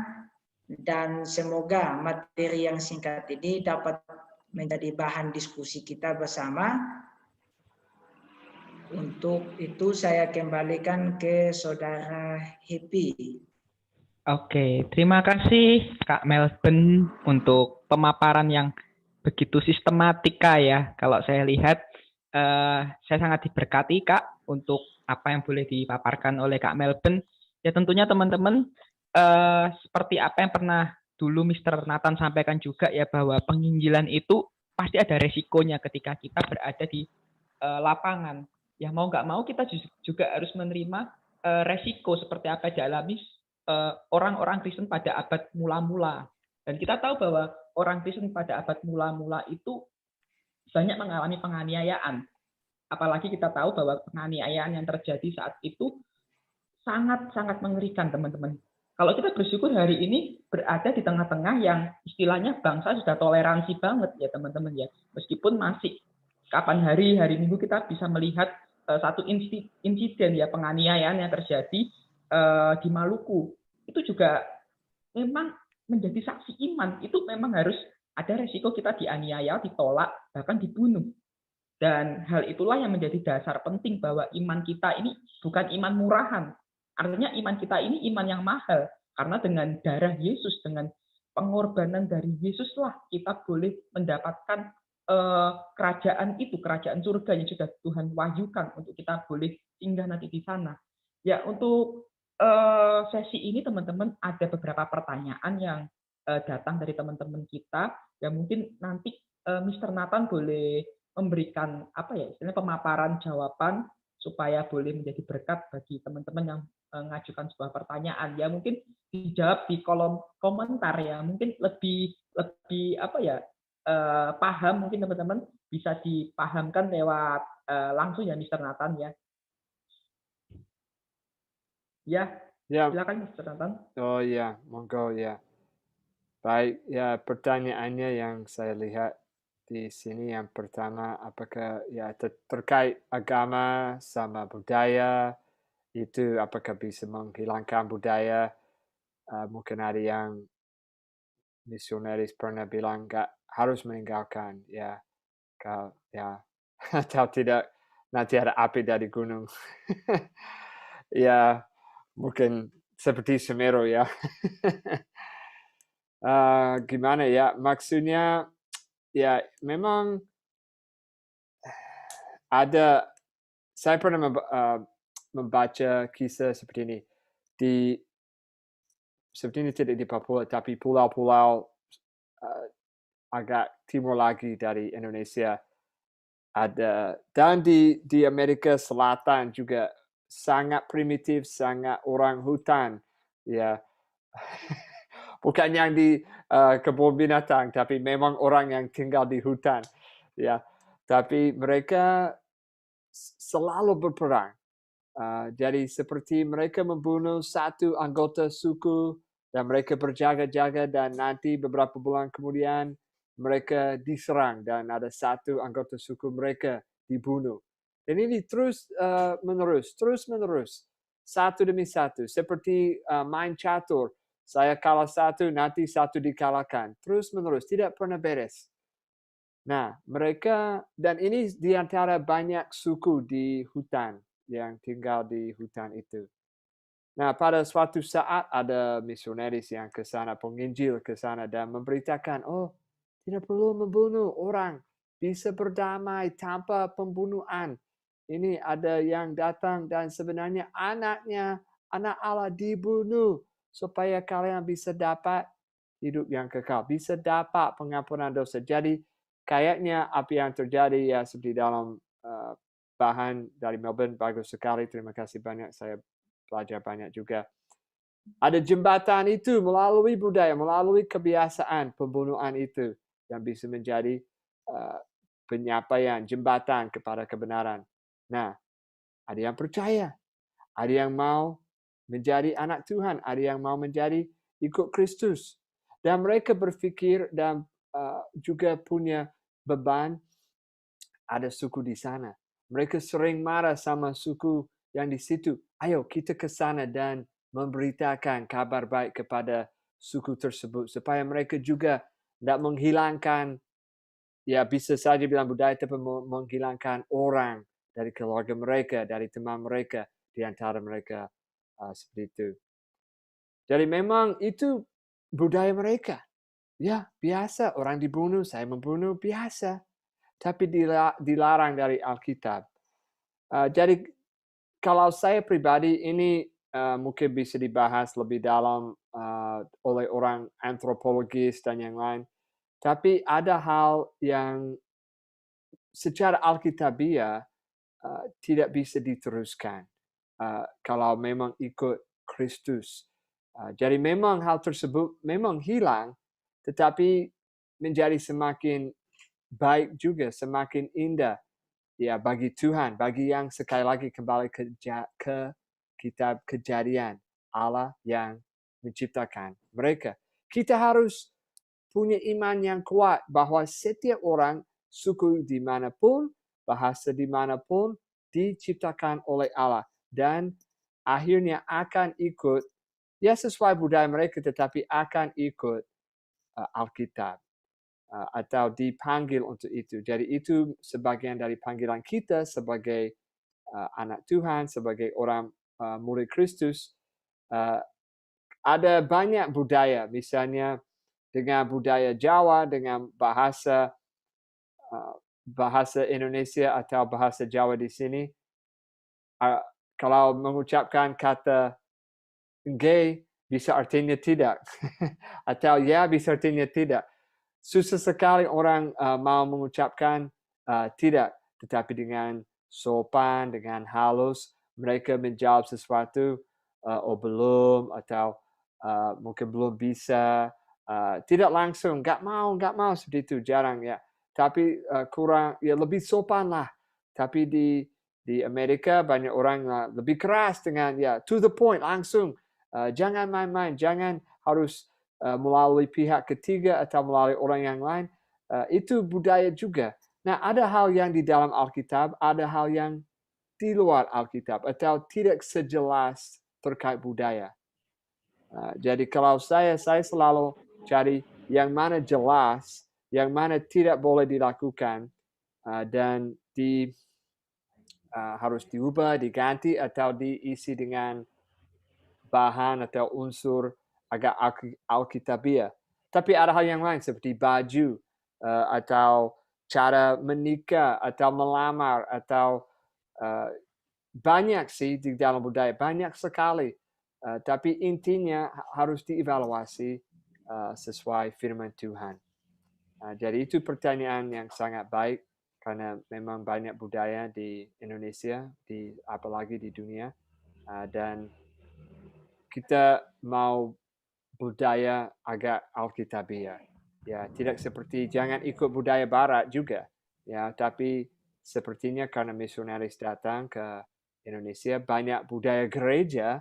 Speaker 4: dan semoga materi yang singkat ini dapat menjadi bahan diskusi kita bersama. Untuk itu saya kembalikan ke Saudara Happy.
Speaker 5: Oke, terima kasih Kak Melvin untuk pemaparan yang begitu sistematika ya. Kalau saya lihat, saya sangat diberkati Kak untuk apa yang boleh dipaparkan oleh Kak Melvin. Ya tentunya teman-teman, seperti apa yang pernah dulu Mr. Nathan sampaikan juga ya, bahwa penginjilan itu pasti ada resikonya ketika kita berada di lapangan. Ya mau nggak mau kita juga harus menerima resiko seperti apa dialami orang-orang Kristen pada abad mula-mula. Dan kita tahu bahwa orang Kristen pada abad mula-mula itu banyak mengalami penganiayaan. Apalagi kita tahu bahwa penganiayaan yang terjadi saat itu sangat-sangat mengerikan, teman-teman. Kalau kita bersyukur hari ini berada di tengah-tengah yang istilahnya bangsa sudah toleransi banget ya, teman-teman ya. Meskipun masih kapan hari Minggu kita bisa melihat satu insiden ya penganiayaan yang terjadi di Maluku. Itu juga memang menjadi saksi iman. Itu memang harus ada resiko kita dianiaya, ditolak, bahkan dibunuh. Dan hal itulah yang menjadi dasar penting bahwa iman kita ini bukan iman murahan. Artinya iman kita ini iman yang mahal. Karena dengan darah Yesus, dengan pengorbanan dari Yesuslah kita boleh mendapatkan kerajaan itu, kerajaan surga yang sudah Tuhan wahyukan untuk kita boleh singgah nanti di sana. Ya, untuk sesi ini teman-teman ada beberapa pertanyaan yang datang dari teman-teman kita yang mungkin nanti Mr. Nathan boleh memberikan apa ya istilahnya pemaparan jawaban supaya boleh menjadi berkat bagi teman-teman yang mengajukan sebuah pertanyaan ya, mungkin dijawab di kolom komentar ya, mungkin lebih apa ya paham, mungkin teman-teman bisa dipahamkan lewat langsung ya Mr. Nathan ya. Ya,
Speaker 2: Ya,
Speaker 5: silakan Mr. Nathan.
Speaker 2: oh ya, monggo ya. Baik, ya pertanyaannya yang saya lihat di sini yang pertama, apakah ya terkait agama sama budaya itu apakah bisa menghilangkan budaya? Mungkin ada yang misionaris pernah bilang nggak harus meninggalkan ya, kalau ya atau tidak nanti ada api dari gunung. Ya, mungkin seperti Semeru ya. Gimana ya, maksudnya ya memang ada, saya pernah membaca kisah seperti ini seperti ini tidak di Papua, tapi pulau-pulau agak timur lagi dari Indonesia ada, dan di Amerika Selatan juga sangat primitif, sangat orang hutan ya. Bukan yang di kebun binatang, tapi memang orang yang tinggal di hutan ya. Tapi mereka selalu berperang. Jadi seperti mereka membunuh satu anggota suku dan mereka berjaga-jaga, dan nanti beberapa bulan kemudian mereka diserang dan ada satu anggota suku mereka dibunuh. Dan ini terus menerus, satu demi satu, seperti main catur. Saya kalah satu, nanti satu dikalahkan, terus menerus, tidak pernah beres. Nah, mereka, dan ini di antara banyak suku di hutan yang tinggal di hutan itu. Nah, pada suatu saat ada misionaris yang ke sana, penginjil ke sana dan memberitakan, oh, tidak perlu membunuh orang, bisa berdamai tanpa pembunuhan. Ini ada yang datang dan sebenarnya anaknya, anak Allah dibunuh supaya kalian bisa dapat hidup yang kekal, bisa dapat pengampunan dosa. Jadi kayaknya apa yang terjadi ya seperti dalam bahan dari Melbourne, bagus sekali, terima kasih banyak, saya belajar banyak juga. Ada jembatan itu melalui budaya, melalui kebiasaan pembunuhan itu yang bisa menjadi penyampaian jembatan kepada kebenaran. Nah, ada yang percaya, ada yang mau menjadi anak Tuhan, ada yang mau menjadi ikut Kristus. Dan mereka berpikir dan juga punya beban, ada suku di sana. Mereka sering marah sama suku yang di situ. Ayo kita ke sana dan memberitakan kabar baik kepada suku tersebut supaya mereka juga tidak menghilangkan, ya bisa saja bilang budaya, tapi menghilangkan orang dari keluarga mereka, dari teman mereka, di antara mereka seperti itu. Jadi memang itu budaya mereka. Ya, biasa orang dibunuh, saya membunuh, biasa. Tapi dilarang dari Alkitab. Jadi kalau saya pribadi ini mungkin bisa dibahas lebih dalam oleh orang antropologis dan yang lain. Tapi ada hal yang secara alkitabiah tidak bisa diteruskan kalau memang ikut Kristus. Jadi memang hal tersebut memang hilang, tetapi menjadi semakin baik juga, semakin indah ya bagi Tuhan, bagi yang sekali lagi kembali ke kitab Kejadian, Allah yang menciptakan mereka. Kita harus punya iman yang kuat bahwa setiap orang, suku dimanapun, bahasa dimanapun, diciptakan oleh Allah. Dan akhirnya akan ikut, ya sesuai budaya mereka, tetapi akan ikut Alkitab. Atau dipanggil untuk itu. Jadi itu sebagian dari panggilan kita sebagai anak Tuhan, sebagai orang murid Kristus. Ada banyak budaya, misalnya dengan budaya Jawa, dengan bahasa Indonesia atau bahasa Jawa di sini. Kalau mengucapkan kata gay, bisa artinya tidak. Atau ya, bisa artinya tidak. Susah sekali orang mau mengucapkan tidak, tetapi dengan sopan, dengan halus, mereka menjawab sesuatu, oh belum, atau mungkin belum bisa, tidak langsung, nggak mau seperti itu, jarang ya. Tapi kurang, ya lebih sopan lah. Tapi di Amerika banyak orang lebih keras dengan ya to the point, langsung. Jangan main-main, jangan harus melalui pihak ketiga atau melalui orang yang lain, itu budaya juga. Nah, ada hal yang di dalam Alkitab, ada hal yang di luar Alkitab, atau tidak sejelas terkait budaya. Jadi kalau saya selalu cari yang mana jelas, yang mana tidak boleh dilakukan, dan harus diubah, diganti, atau diisi dengan bahan atau unsur agak alkitabiah. Tapi ada hal yang lain seperti baju atau cara menikah atau melamar atau banyak sih di dalam budaya, banyak sekali. Tapi intinya harus dievaluasi sesuai firman Tuhan. Jadi itu pertanyaan yang sangat baik karena memang banyak budaya di Indonesia, apalagi di dunia, dan kita mau budaya agak alkitabiah. Ya, tidak seperti jangan ikut budaya barat juga. Ya, tapi sepertinya karena misionaris datang ke Indonesia, banyak budaya gereja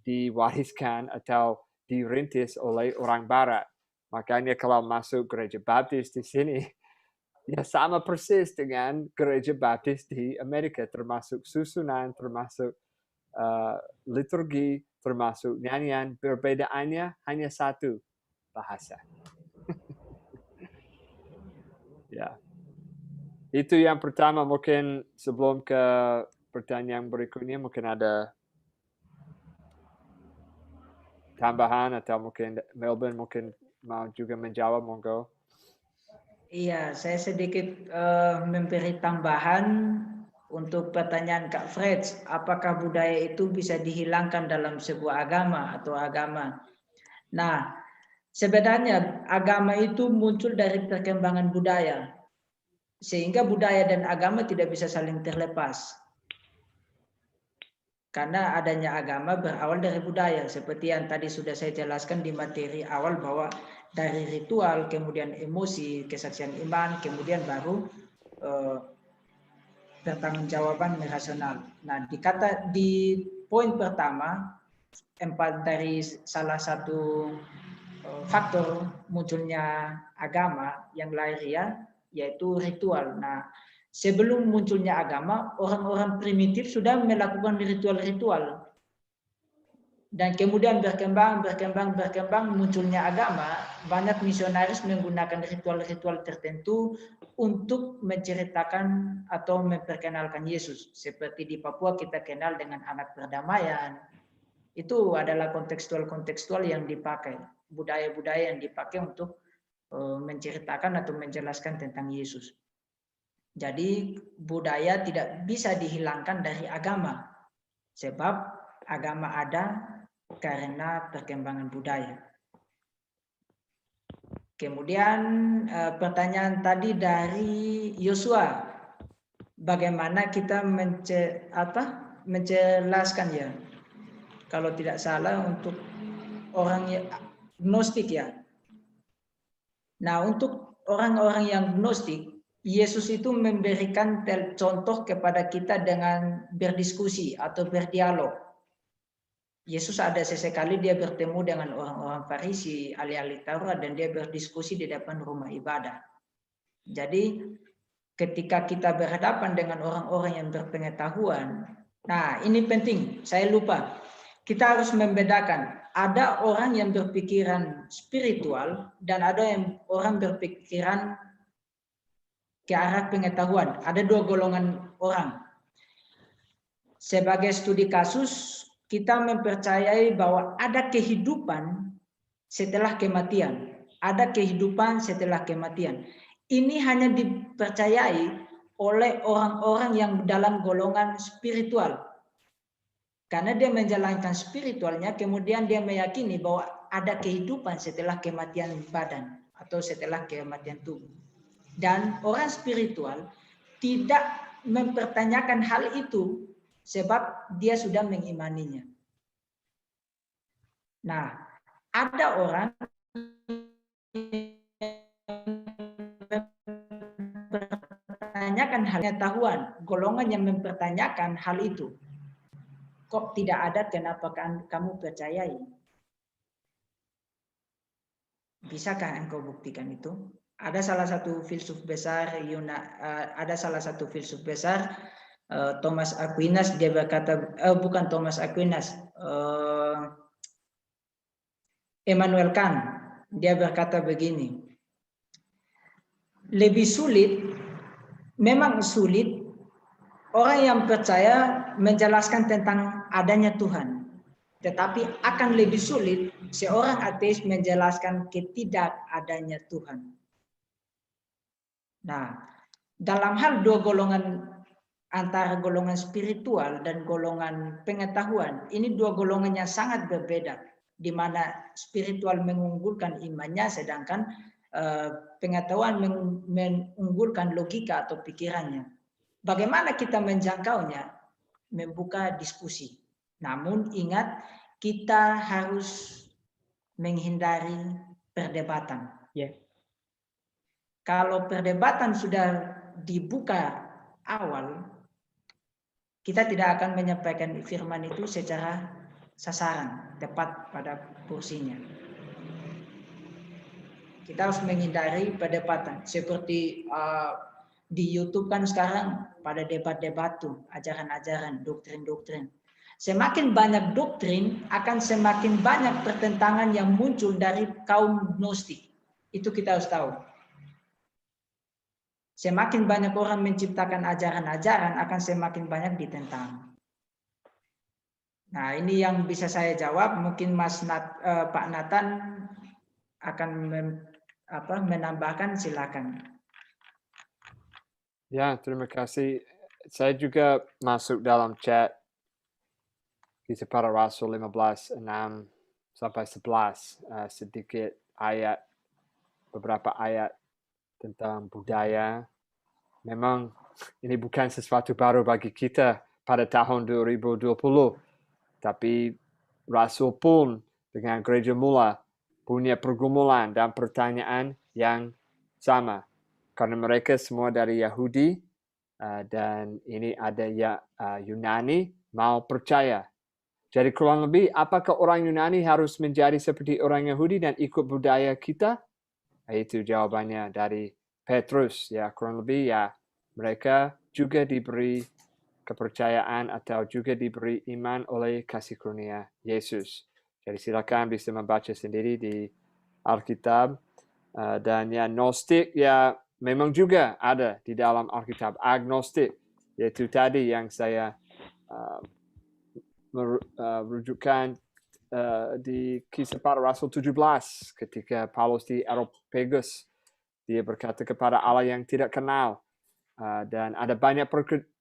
Speaker 2: diwariskan atau dirintis oleh orang barat. Makanya kalau masuk gereja Baptis di sini, ya sama persis dengan gereja Baptis di Amerika, termasuk susunan, termasuk liturgi, termasuk nyanyian. Perbedaannya hanya satu, bahasa. Ya, itu yang pertama. Mungkin sebelum ke pertanyaan berikutnya, mungkin ada tambahan atau mungkin Melbourne mungkin mau juga menjawab, monggo.
Speaker 4: Iya, saya sedikit memberi tambahan untuk pertanyaan Kak Fred, apakah budaya itu bisa dihilangkan dalam sebuah agama atau agama? Nah, sebenarnya agama itu muncul dari perkembangan budaya, sehingga budaya dan agama tidak bisa saling terlepas. Karena adanya agama berawal dari budaya, seperti yang tadi sudah saya jelaskan di materi awal bahwa dari ritual, kemudian emosi, kesaksian iman, kemudian baru pertanggungjawaban rasional. Nah, di poin pertama, dari salah satu faktor munculnya agama yang lahiriah yaitu ritual. Nah, sebelum munculnya agama, orang-orang primitif sudah melakukan ritual-ritual. Dan kemudian berkembang munculnya agama, banyak misionaris menggunakan ritual-ritual tertentu untuk menceritakan atau memperkenalkan Yesus. Seperti di Papua kita kenal dengan anak perdamaian. Itu adalah kontekstual yang dipakai, budaya-budaya yang dipakai untuk menceritakan atau menjelaskan tentang Yesus. Jadi budaya tidak bisa dihilangkan dari agama. Sebab agama ada karena perkembangan budaya. Kemudian pertanyaan tadi dari Yosua, bagaimana kita menjelaskan ya, kalau tidak salah untuk orang yang gnostik ya. Nah, untuk orang-orang yang gnostik, Yesus itu memberikan contoh kepada kita dengan berdiskusi atau berdialog. Yesus ada sesekali dia bertemu dengan orang-orang Farisi, ahli-ahli Taurat, dan dia berdiskusi di depan rumah ibadah. Jadi ketika kita berhadapan dengan orang-orang yang berpengetahuan, nah ini penting, saya lupa. Kita harus membedakan, ada orang yang berpikiran spiritual dan ada yang orang berpikiran ke arah pengetahuan. Ada dua golongan orang. Sebagai studi kasus, kita mempercayai bahwa ada kehidupan setelah kematian. Ada kehidupan setelah kematian. Ini hanya dipercayai oleh orang-orang yang dalam golongan spiritual. Karena dia menjalankan spiritualnya, kemudian dia meyakini bahwa ada kehidupan setelah kematian badan atau setelah kematian tubuh. Dan orang spiritual tidak mempertanyakan hal itu sebab dia sudah mengimaninya. Nah, ada orang mempertanyakan hal pengetahuan, golongan yang mempertanyakan hal itu. Kok tidak ada, kenapa kamu percayai? Bisakah engkau buktikan itu? Ada salah satu filsuf besar Thomas Aquinas, dia berkata, bukan Thomas Aquinas, Immanuel Kant, dia berkata begini, lebih sulit, memang sulit orang yang percaya menjelaskan tentang adanya Tuhan, tetapi akan lebih sulit seorang ateis menjelaskan ketidakadanya Tuhan. Nah, dalam hal dua golongan, antara golongan spiritual dan golongan pengetahuan, ini dua golongan yang sangat berbeda, di mana spiritual mengunggulkan imannya, sedangkan pengetahuan mengunggulkan logika atau pikirannya. Bagaimana kita menjangkaunya? Membuka diskusi. Namun ingat, kita harus menghindari perdebatan.
Speaker 5: Yeah.
Speaker 4: Kalau perdebatan sudah dibuka awal, kita tidak akan menyampaikan firman itu secara sasaran, tepat pada porsinya. Kita harus menghindari perdebatan. Seperti di YouTube kan sekarang pada debat-debat tuh, ajaran-ajaran, doktrin-doktrin. Semakin banyak doktrin, akan semakin banyak pertentangan yang muncul dari kaum gnostik. Itu kita harus tahu. Semakin banyak orang menciptakan ajaran-ajaran, akan semakin banyak ditentang. Nah, ini yang bisa saya jawab. Mungkin Pak Nathan akan menambahkan, silakan.
Speaker 2: Ya, terima kasih. Saya juga masuk dalam chat Kisah Para Rasul 15:6 sampai 11, sedikit ayat, beberapa ayat tentang budaya. Memang ini bukan sesuatu baru bagi kita pada tahun 2020, tapi Rasul pun dengan gereja mula punya pergumulan dan pertanyaan yang sama. Karena mereka semua dari Yahudi dan ini ada Yunani mau percaya. Jadi kurang lebih, apakah orang Yunani harus menjadi seperti orang Yahudi dan ikut budaya kita? Itu jawabannya dari Petrus. Ya, kurang lebih ya mereka juga diberi kepercayaan atau juga diberi iman oleh kasih karunia Yesus. Jadi silakan bisa membaca sendiri di Alkitab. Dan ya Gnostik ya memang juga ada di dalam Alkitab. Agnostik, yaitu tadi yang saya merujukkan di Kisah Para Rasul 17 ketika Paulus di Areopagus, dia berkata kepada Allah yang tidak kenal, dan ada banyak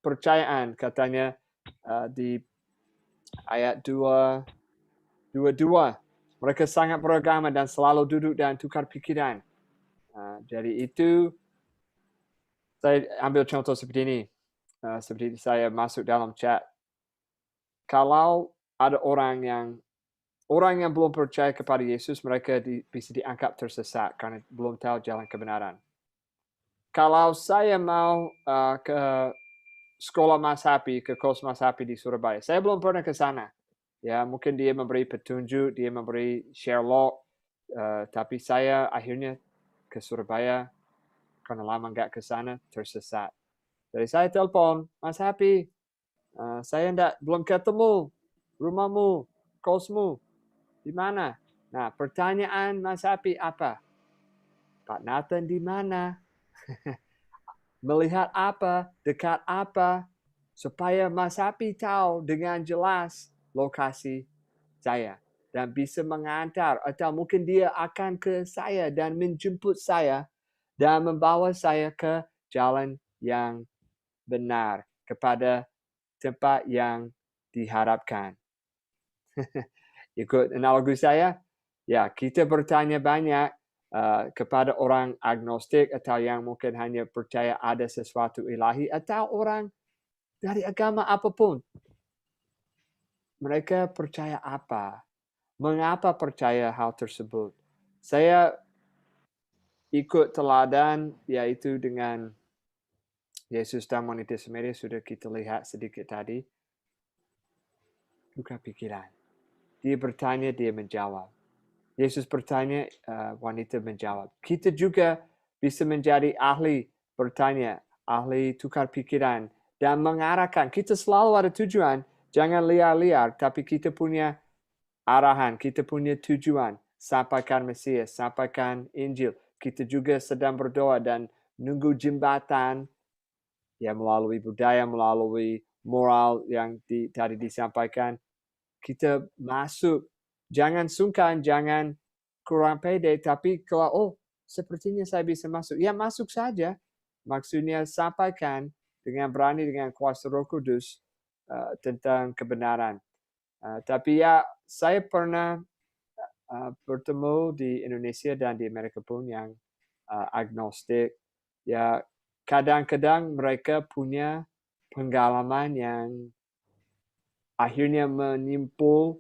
Speaker 2: percayaan katanya di ayat 22, mereka sangat beragama dan selalu duduk dan tukar pikiran. Jadi itu saya ambil contoh seperti ini, seperti saya masuk dalam chat. Kalau ada orang yang belum percaya kepada Yesus, mereka bisa dianggap tersesat karena belum tahu jalan kebenaran. Kalau saya mau ke sekolah Masapi, ke kos Masapi di Surabaya, saya belum pernah ke sana. Ya, mungkin dia memberi petunjuk, dia memberi Sherlock, tapi saya akhirnya ke Surabaya karena lama nggak ke sana, tersesat. Jadi saya telepon, Mas Happy, saya belum ketemu rumahmu, kosmu, di mana? Nah, pertanyaan Mas Happy apa? Pak Nathan di mana? Melihat apa? Dekat apa? Supaya Mas Happy tahu dengan jelas lokasi saya dan bisa mengantar, atau mungkin dia akan ke saya dan menjemput saya dan membawa saya ke jalan yang benar, kepada tempat yang diharapkan. Ikut analogi saya, ya kita bertanya banyak kepada orang agnostik atau yang mungkin hanya percaya ada sesuatu ilahi, atau orang dari agama apapun. Mereka percaya apa? Mengapa percaya hal tersebut? Saya ikut teladan, yaitu dengan Yesus dan wanita Samaria, sudah kita lihat sedikit tadi. Buka pikiran. Dia bertanya, dia menjawab. Yesus bertanya, wanita menjawab. Kita juga bisa menjadi ahli bertanya, ahli tukar pikiran, dan mengarahkan. Kita selalu ada tujuan, jangan liar-liar, tapi kita punya arahan, kita punya tujuan. Sampaikan Mesias, sampaikan Injil. Kita juga sedang berdoa dan nunggu jembatan, ya melalui budaya, melalui moral yang tadi disampaikan. Kita masuk, jangan sungkan, jangan kurang pede, tapi kalau sepertinya saya bisa masuk, ya masuk saja. Maksudnya sampaikan dengan berani, dengan kuasa Roh Kudus tentang kebenaran. Tapi ya saya pernah bertemu di Indonesia dan di Amerika pun yang agnostik. Ya kadang-kadang mereka punya pengalaman yang akhirnya menimbul,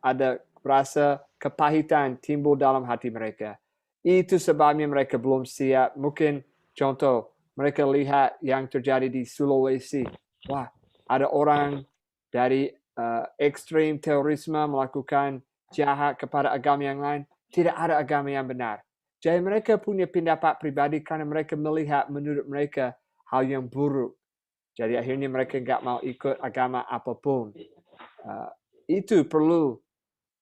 Speaker 2: ada rasa kepahitan timbul dalam hati mereka. Itu sebabnya mereka belum siap. Mungkin contoh, mereka lihat yang terjadi di Sulawesi. Wah, ada orang dari ekstrem terorisme melakukan jahat kepada agama yang lain. Tidak ada agama yang benar. Jadi mereka punya pendapat pribadi karena mereka melihat menurut mereka hal yang buruk. Jadi akhirnya mereka nggak mau ikut agama apapun. Itu perlu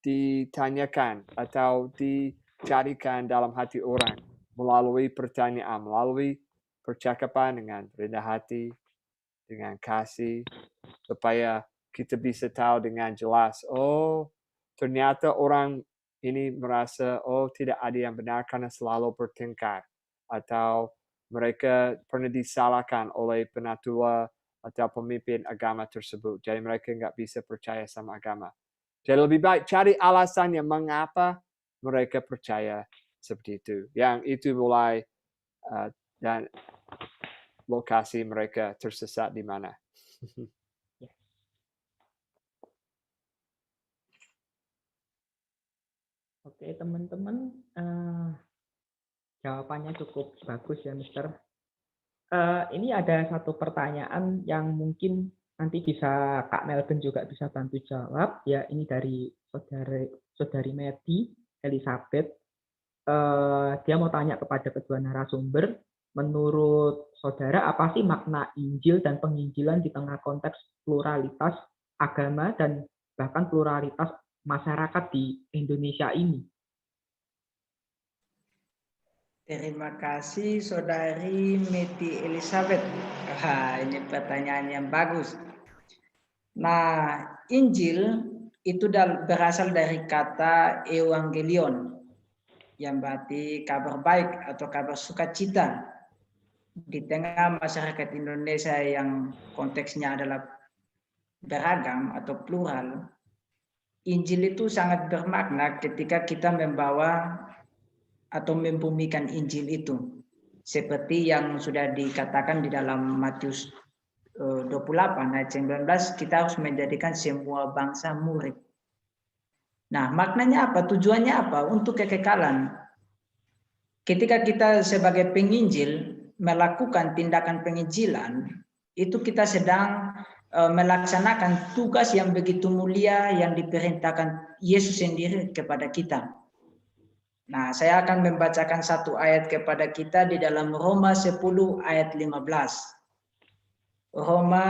Speaker 2: ditanyakan atau dicarikan dalam hati orang melalui pertanyaan, melalui percakapan dengan rendah hati, dengan kasih, supaya kita bisa tahu dengan jelas, ternyata orang ini merasa, tidak ada yang benar karena selalu bertengkar, atau mereka pernah disalahkan oleh penatua atau pemimpin agama tersebut. Jadi mereka nggak bisa percaya sama agama. Jadi lebih baik cari alasannya mengapa mereka percaya seperti itu. Yang itu mulai dan lokasi mereka tersesat di mana.
Speaker 5: Oke, teman-teman, jawabannya cukup bagus ya, Mister. Ini ada satu pertanyaan yang mungkin nanti bisa Kak Melvin juga bisa bantu jawab. Ya, ini dari saudari Medi Elizabeth. Dia mau tanya kepada kedua narasumber, menurut saudara apa sih makna Injil dan penginjilan di tengah konteks pluralitas agama dan bahkan pluralitas masyarakat di Indonesia ini?
Speaker 4: Terima kasih Saudari Meti Elizabeth. Ini pertanyaan yang bagus. Nah, Injil itu berasal dari kata evangelion, yang berarti kabar baik atau kabar sukacita. Di tengah masyarakat Indonesia yang konteksnya adalah beragam atau plural, Injil itu sangat bermakna ketika kita membawa atau membumikan Injil itu. Seperti yang sudah dikatakan di dalam Matius 28 ayat 19, kita harus menjadikan semua bangsa murid. Nah, maknanya apa? Tujuannya apa? Untuk kekekalan. Ketika kita sebagai penginjil melakukan tindakan penginjilan, itu kita sedang melaksanakan tugas yang begitu mulia yang diperintahkan Yesus sendiri kepada kita. Nah, saya akan membacakan satu ayat kepada kita di dalam Roma 10 ayat 15. Roma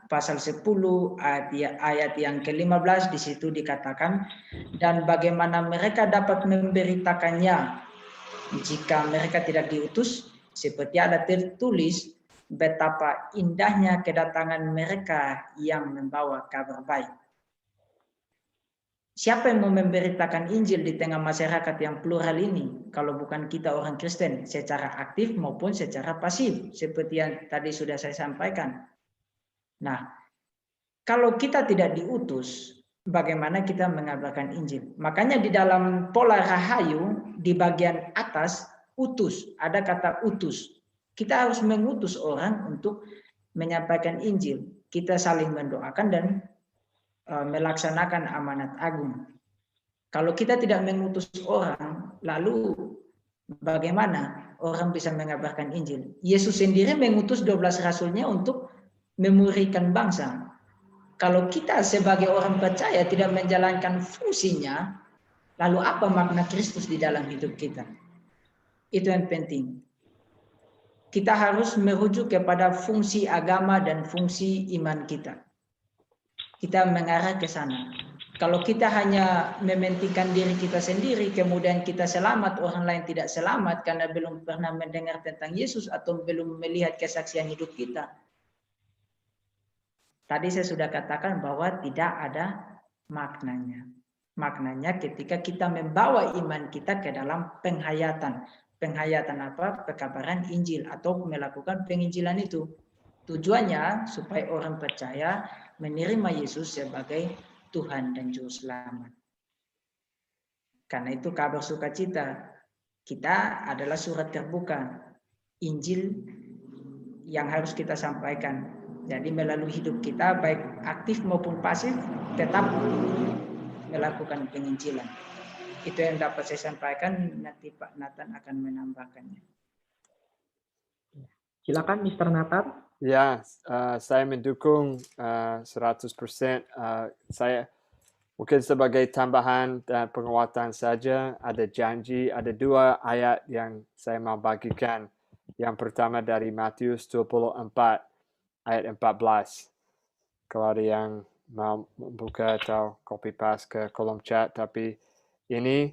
Speaker 4: pasal 10 ayat yang ke-15, di situ dikatakan, dan bagaimana mereka dapat memberitakannya jika mereka tidak diutus, seperti ada tertulis, betapa indahnya kedatangan mereka yang membawa kabar baik. Siapa yang mau memberitakan Injil di tengah masyarakat yang plural ini? Kalau bukan kita orang Kristen, secara aktif maupun secara pasif, seperti yang tadi sudah saya sampaikan. Nah, kalau kita tidak diutus, bagaimana kita mengabarkan Injil? Makanya di dalam pola Rahayu, di bagian atas, utus, ada kata utus. Kita harus mengutus orang untuk menyampaikan Injil. Kita saling mendoakan dan melaksanakan amanat agung. Kalau kita tidak mengutus orang, lalu bagaimana orang bisa mengabarkan Injil? Yesus sendiri mengutus 12 rasulnya untuk memurikan bangsa. Kalau kita sebagai orang percaya tidak menjalankan fungsinya, lalu apa makna Kristus di dalam hidup kita? Itu yang penting. Kita harus merujuk kepada fungsi agama dan fungsi iman kita. Kita mengarah ke sana. Kalau kita hanya mementingkan diri kita sendiri, kemudian kita selamat, orang lain tidak selamat karena belum pernah mendengar tentang Yesus atau belum melihat kesaksian hidup kita. Tadi saya sudah katakan bahwa tidak ada maknanya. Maknanya ketika kita membawa iman kita ke dalam penghayatan. Penghayatan apa? Pekabaran Injil atau melakukan penginjilan itu. Tujuannya supaya orang percaya menerima Yesus sebagai Tuhan dan Juru Selamat. Karena itu kabar sukacita. Kita adalah surat terbuka. Injil yang harus kita sampaikan. Jadi melalui hidup kita baik aktif maupun pasif tetap melakukan penginjilan. Itu yang dapat saya sampaikan, nanti Pak Nathan akan menambahkannya.
Speaker 5: Silakan Mr. Nathan.
Speaker 2: Ya, saya mendukung 100%. Saya mungkin sebagai tambahan dan penguatan saja, ada janji, ada 2 ayat yang saya mau bagikan. Yang pertama dari Matius 24 ayat 14. Kalau ada yang mau membuka atau copy paste ke kolom chat, tapi ini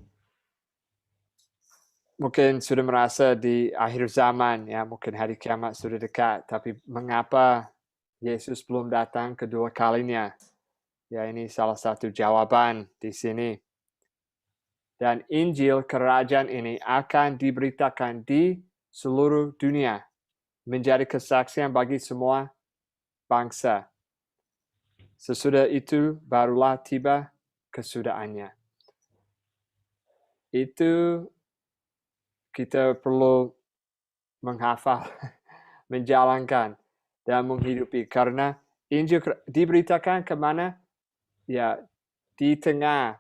Speaker 2: mungkin sudah merasa di akhir zaman, ya mungkin hari kiamat sudah dekat, tapi mengapa Yesus belum datang kedua kalinya? Ya, ini salah satu jawaban di sini. Dan Injil kerajaan ini akan diberitakan di seluruh dunia, menjadi kesaksian bagi semua bangsa. Sesudah itu barulah tiba kesudahannya. Itu kita perlu menghafal, menjalankan, dan menghidupi. Karena Injil diberitakan kemana? Ya, di tengah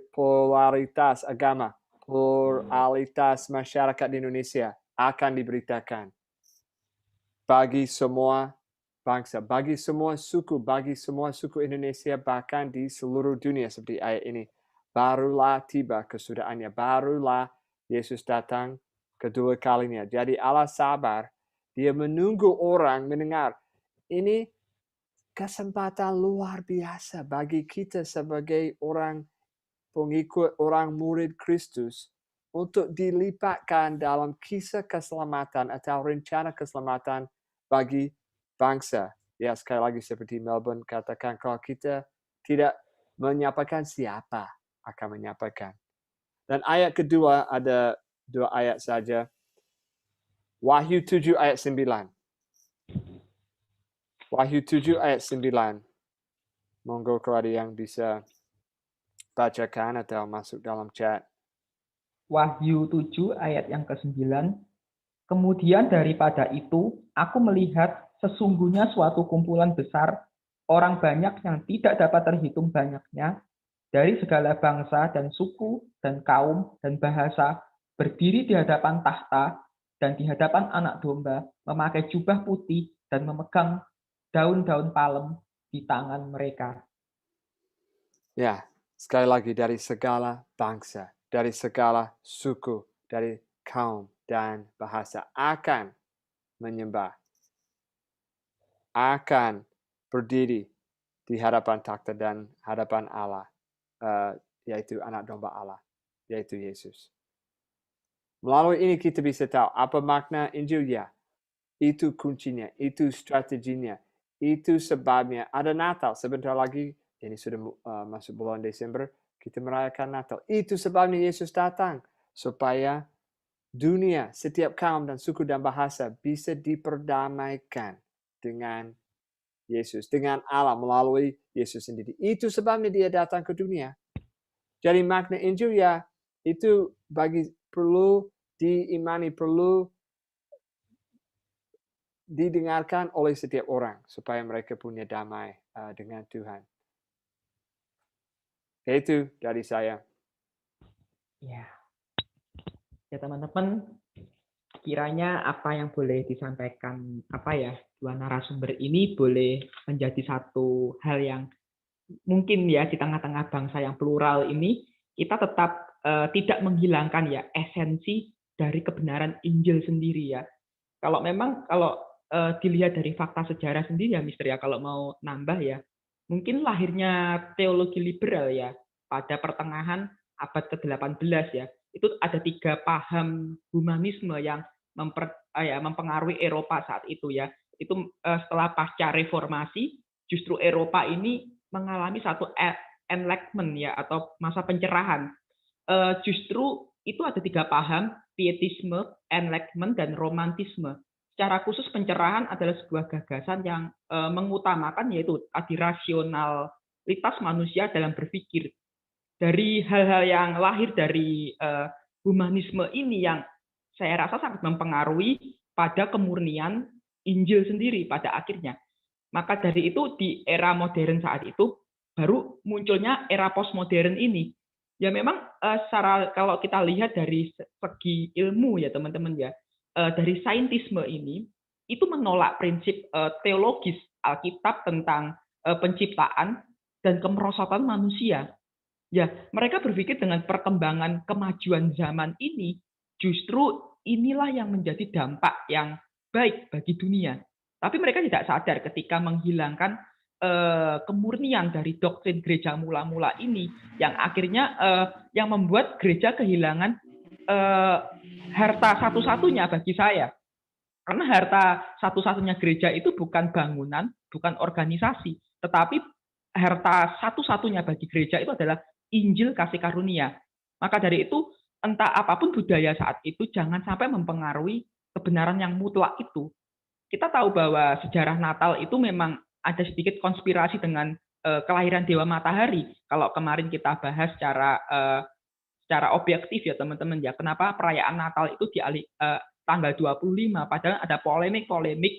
Speaker 2: polaritas agama, pluralitas masyarakat di Indonesia akan diberitakan. Bagi semua bangsa, bagi semua suku Indonesia, bahkan di seluruh dunia seperti ayat ini. Barulah tiba kesudahannya, barulah Yesus datang kedua kalinya. Jadi Allah sabar, dia menunggu orang mendengar. Ini kesempatan luar biasa bagi kita sebagai orang pengikut, orang murid Kristus untuk dilipatkan dalam kisah keselamatan atau rencana keselamatan bagi bangsa. Ya, sekali lagi seperti Melbourne katakan, kalau kita tidak menyampaikan, siapa akan menyampaikan? Dan ayat kedua ada 2 ayat saja. Wahyu 7 ayat 9. Wahyu 7 ayat 9. Monggo kalau ada yang bisa bacakan atau masuk dalam chat.
Speaker 5: Wahyu 7 ayat yang ke-9. Kemudian daripada itu, aku melihat sesungguhnya suatu kumpulan besar, orang banyak yang tidak dapat terhitung banyaknya, dari segala bangsa dan suku dan kaum dan bahasa, berdiri di hadapan tahta dan di hadapan anak domba, memakai jubah putih dan memegang daun-daun palem di tangan mereka.
Speaker 2: Ya, sekali lagi dari segala bangsa, dari segala suku, dari kaum dan bahasa akan menyembah, akan berdiri di hadapan takhta dan hadapan Allah, yaitu anak domba Allah, yaitu Yesus. Melalui ini kita bisa tahu apa makna Injil, ya. Itu kuncinya, itu strateginya, itu sebabnya ada Natal sebentar lagi. Ini sudah masuk bulan Desember, kita merayakan Natal. Itu sebabnya Yesus datang, supaya dunia, setiap kaum dan suku dan bahasa bisa diperdamaikan dengan Yesus, dengan Allah melalui Yesus sendiri. Itu sebabnya dia datang ke dunia. Jadi makna Injil, ya, itu perlu diimani, perlu didengarkan oleh setiap orang supaya mereka punya damai dengan Tuhan. Itu dari saya.
Speaker 5: Ya, teman-teman, kiranya apa yang boleh disampaikan dua narasumber ini boleh menjadi satu hal yang mungkin ya di tengah-tengah bangsa yang plural ini kita tetap tidak menghilangkan ya esensi dari kebenaran Injil sendiri ya. Kalau dilihat dari fakta sejarah sendiri ya, Mister ya, kalau mau nambah ya, mungkin lahirnya teologi liberal ya pada pertengahan abad ke-18 ya. Itu ada 3 paham humanisme yang mempengaruhi Eropa saat itu ya. Itu setelah pasca reformasi, justru Eropa ini mengalami satu enlightenment ya, atau masa pencerahan. Justru itu ada 3 paham, pietisme, enlightenment, dan romantisme. Secara khusus pencerahan adalah sebuah gagasan yang mengutamakan yaitu tadi rasionalitas manusia dalam berpikir. Dari hal-hal yang lahir dari humanisme ini yang saya rasa sangat mempengaruhi pada kemurnian Injil sendiri pada akhirnya. Maka dari itu di era modern saat itu baru munculnya era postmodern ini. Ya memang kalau kita lihat dari segi ilmu ya teman-teman ya, dari saintisme ini itu menolak prinsip teologis Alkitab tentang penciptaan dan kemerosotan manusia. Ya, mereka berpikir dengan perkembangan kemajuan zaman ini, justru inilah yang menjadi dampak yang baik bagi dunia. Tapi mereka tidak sadar ketika menghilangkan kemurnian dari doktrin gereja mula-mula ini, yang akhirnya yang membuat gereja kehilangan harta satu-satunya bagi saya. Karena harta satu-satunya gereja itu bukan bangunan, bukan organisasi, tetapi harta satu-satunya bagi gereja itu adalah Injil kasih karunia. Maka dari itu, entah apapun budaya saat itu, jangan sampai mempengaruhi kebenaran yang mutlak itu. Kita tahu bahwa sejarah Natal itu memang ada sedikit konspirasi dengan kelahiran Dewa Matahari. Kalau kemarin kita bahas secara objektif ya teman-teman ya, kenapa perayaan Natal itu tanggal 25, padahal ada polemik-polemik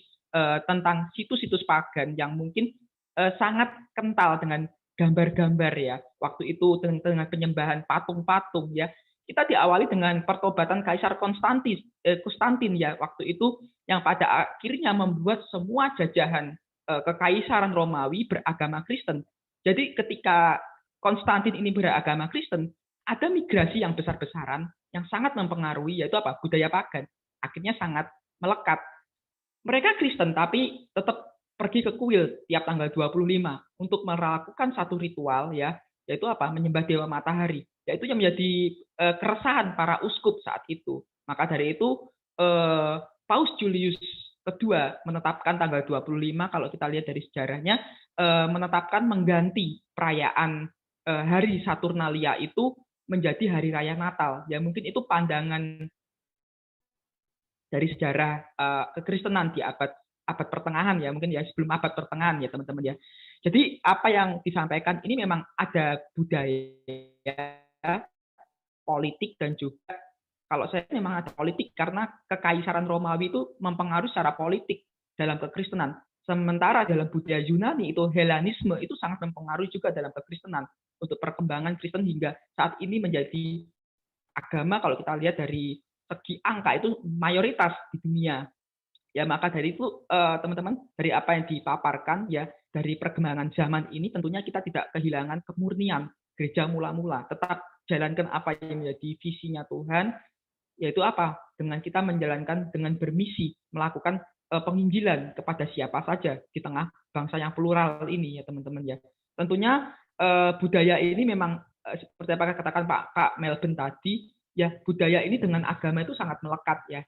Speaker 5: tentang situs-situs pagan yang mungkin sangat kental dengan gambar-gambar ya. Waktu itu dengan penyembahan patung-patung ya. Kita diawali dengan pertobatan Kaisar Konstantin ya waktu itu, yang pada akhirnya membuat semua jajahan kekaisaran Romawi beragama Kristen. Jadi ketika Konstantin ini beragama Kristen, ada migrasi yang besar-besaran yang sangat mempengaruhi, yaitu apa? Budaya pagan. Akhirnya sangat melekat. Mereka Kristen tapi tetap pergi ke kuil tiap tanggal 25 untuk melakukan satu ritual, ya, yaitu apa? Menyembah dewa matahari. Yaitu yang menjadi keresahan para uskup saat itu. Maka dari itu Paus Julius kedua menetapkan tanggal 25, kalau kita lihat dari sejarahnya, menetapkan mengganti perayaan hari Saturnalia itu menjadi hari raya Natal. Ya mungkin itu pandangan dari sejarah kekristenan di abad pertengahan, ya mungkin ya sebelum abad pertengahan, ya teman-teman ya. Jadi apa yang disampaikan ini memang ada budaya, politik, dan juga kalau saya memang ada politik karena kekaisaran Romawi itu mempengaruhi secara politik dalam kekristenan. Sementara dalam budaya Yunani itu Helenisme itu sangat mempengaruhi juga dalam kekristenan untuk perkembangan Kristen hingga saat ini menjadi agama, kalau kita lihat dari segi angka itu mayoritas di dunia. Ya maka dari itu teman-teman, dari apa yang dipaparkan ya, dari perkembangan zaman ini tentunya kita tidak kehilangan kemurnian gereja mula-mula, tetap jalankan apa yang menjadi visinya Tuhan, yaitu apa? Dengan kita menjalankan dengan bermisi melakukan penginjilan kepada siapa saja di tengah bangsa yang plural ini, ya teman-teman ya. Tentunya budaya ini memang seperti apa katakan Kak Melvin tadi, ya budaya ini dengan agama itu sangat melekat ya.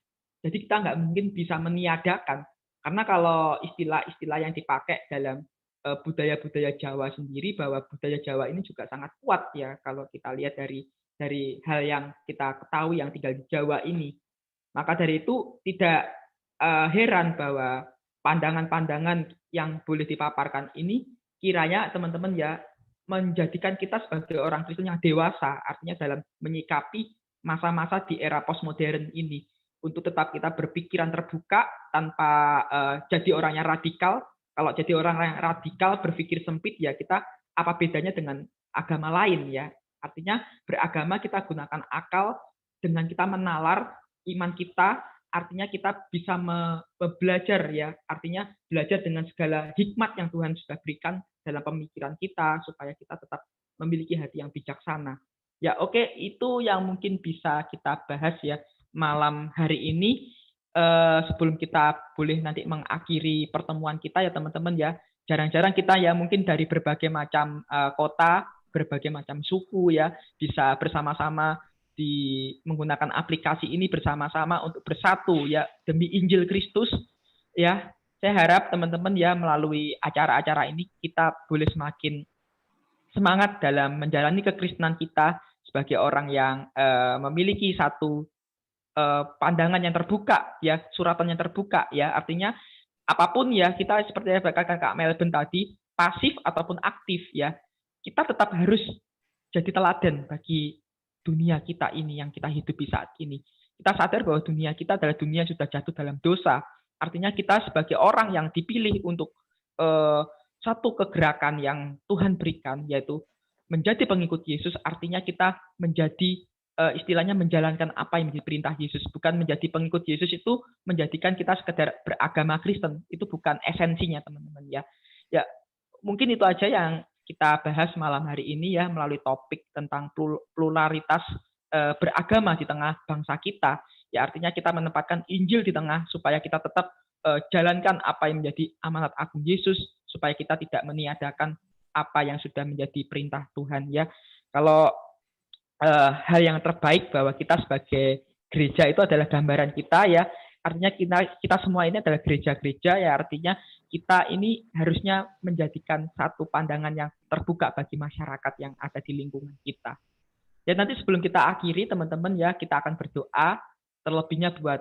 Speaker 5: Jadi kita nggak mungkin bisa meniadakan, karena kalau istilah-istilah yang dipakai dalam budaya-budaya Jawa sendiri, bahwa budaya Jawa ini juga sangat kuat ya kalau kita lihat dari hal yang kita ketahui yang tinggal di Jawa ini. Maka dari itu tidak heran bahwa pandangan-pandangan yang boleh dipaparkan ini kiranya teman-teman ya menjadikan kita sebagai orang Kristen yang dewasa, artinya dalam menyikapi masa-masa di era postmodern ini, untuk tetap kita berpikiran terbuka tanpa jadi orang yang radikal. Kalau jadi orang yang radikal berpikir sempit ya kita apa bedanya dengan agama lain ya. Artinya beragama kita gunakan akal, dengan kita menalar iman kita, artinya kita bisa belajar ya, artinya belajar dengan segala hikmat yang Tuhan sudah berikan dalam pemikiran kita supaya kita tetap memiliki hati yang bijaksana. Ya oke, itu yang mungkin bisa kita bahas ya malam hari ini. Sebelum kita boleh nanti mengakhiri pertemuan kita ya teman-teman ya, jarang-jarang kita ya mungkin dari berbagai macam kota, berbagai macam suku ya bisa bersama-sama menggunakan aplikasi ini bersama-sama untuk bersatu ya demi Injil Kristus ya. Saya harap teman-teman ya melalui acara-acara ini kita boleh semakin semangat dalam menjalani kekristenan kita sebagai orang yang memiliki satu pandangan yang terbuka ya, suratan yang terbuka ya, artinya apapun ya kita seperti yang katakan Kak Melvin tadi, pasif ataupun aktif ya, kita tetap harus jadi teladan bagi dunia kita ini yang kita hidupi saat ini. Kita sadar bahwa dunia kita adalah dunia yang sudah jatuh dalam dosa, artinya kita sebagai orang yang dipilih untuk satu kegerakan yang Tuhan berikan, yaitu menjadi pengikut Yesus, artinya kita menjadi istilahnya menjalankan apa yang menjadi perintah Yesus, bukan menjadi pengikut Yesus itu menjadikan kita sekedar beragama Kristen, itu bukan esensinya teman-teman ya. Ya mungkin itu aja yang kita bahas malam hari ini ya melalui topik tentang pluralitas beragama di tengah bangsa kita. Ya artinya kita menempatkan Injil di tengah supaya kita tetap jalankan apa yang menjadi amanat agung Yesus, supaya kita tidak meniadakan apa yang sudah menjadi perintah Tuhan ya. Kalau hal yang terbaik bahwa kita sebagai gereja itu adalah gambaran kita ya, artinya kita semua ini adalah gereja-gereja ya, artinya kita ini harusnya menjadikan satu pandangan yang terbuka bagi masyarakat yang ada di lingkungan kita. Dan nanti sebelum kita akhiri teman-teman ya, kita akan berdoa terlebihnya buat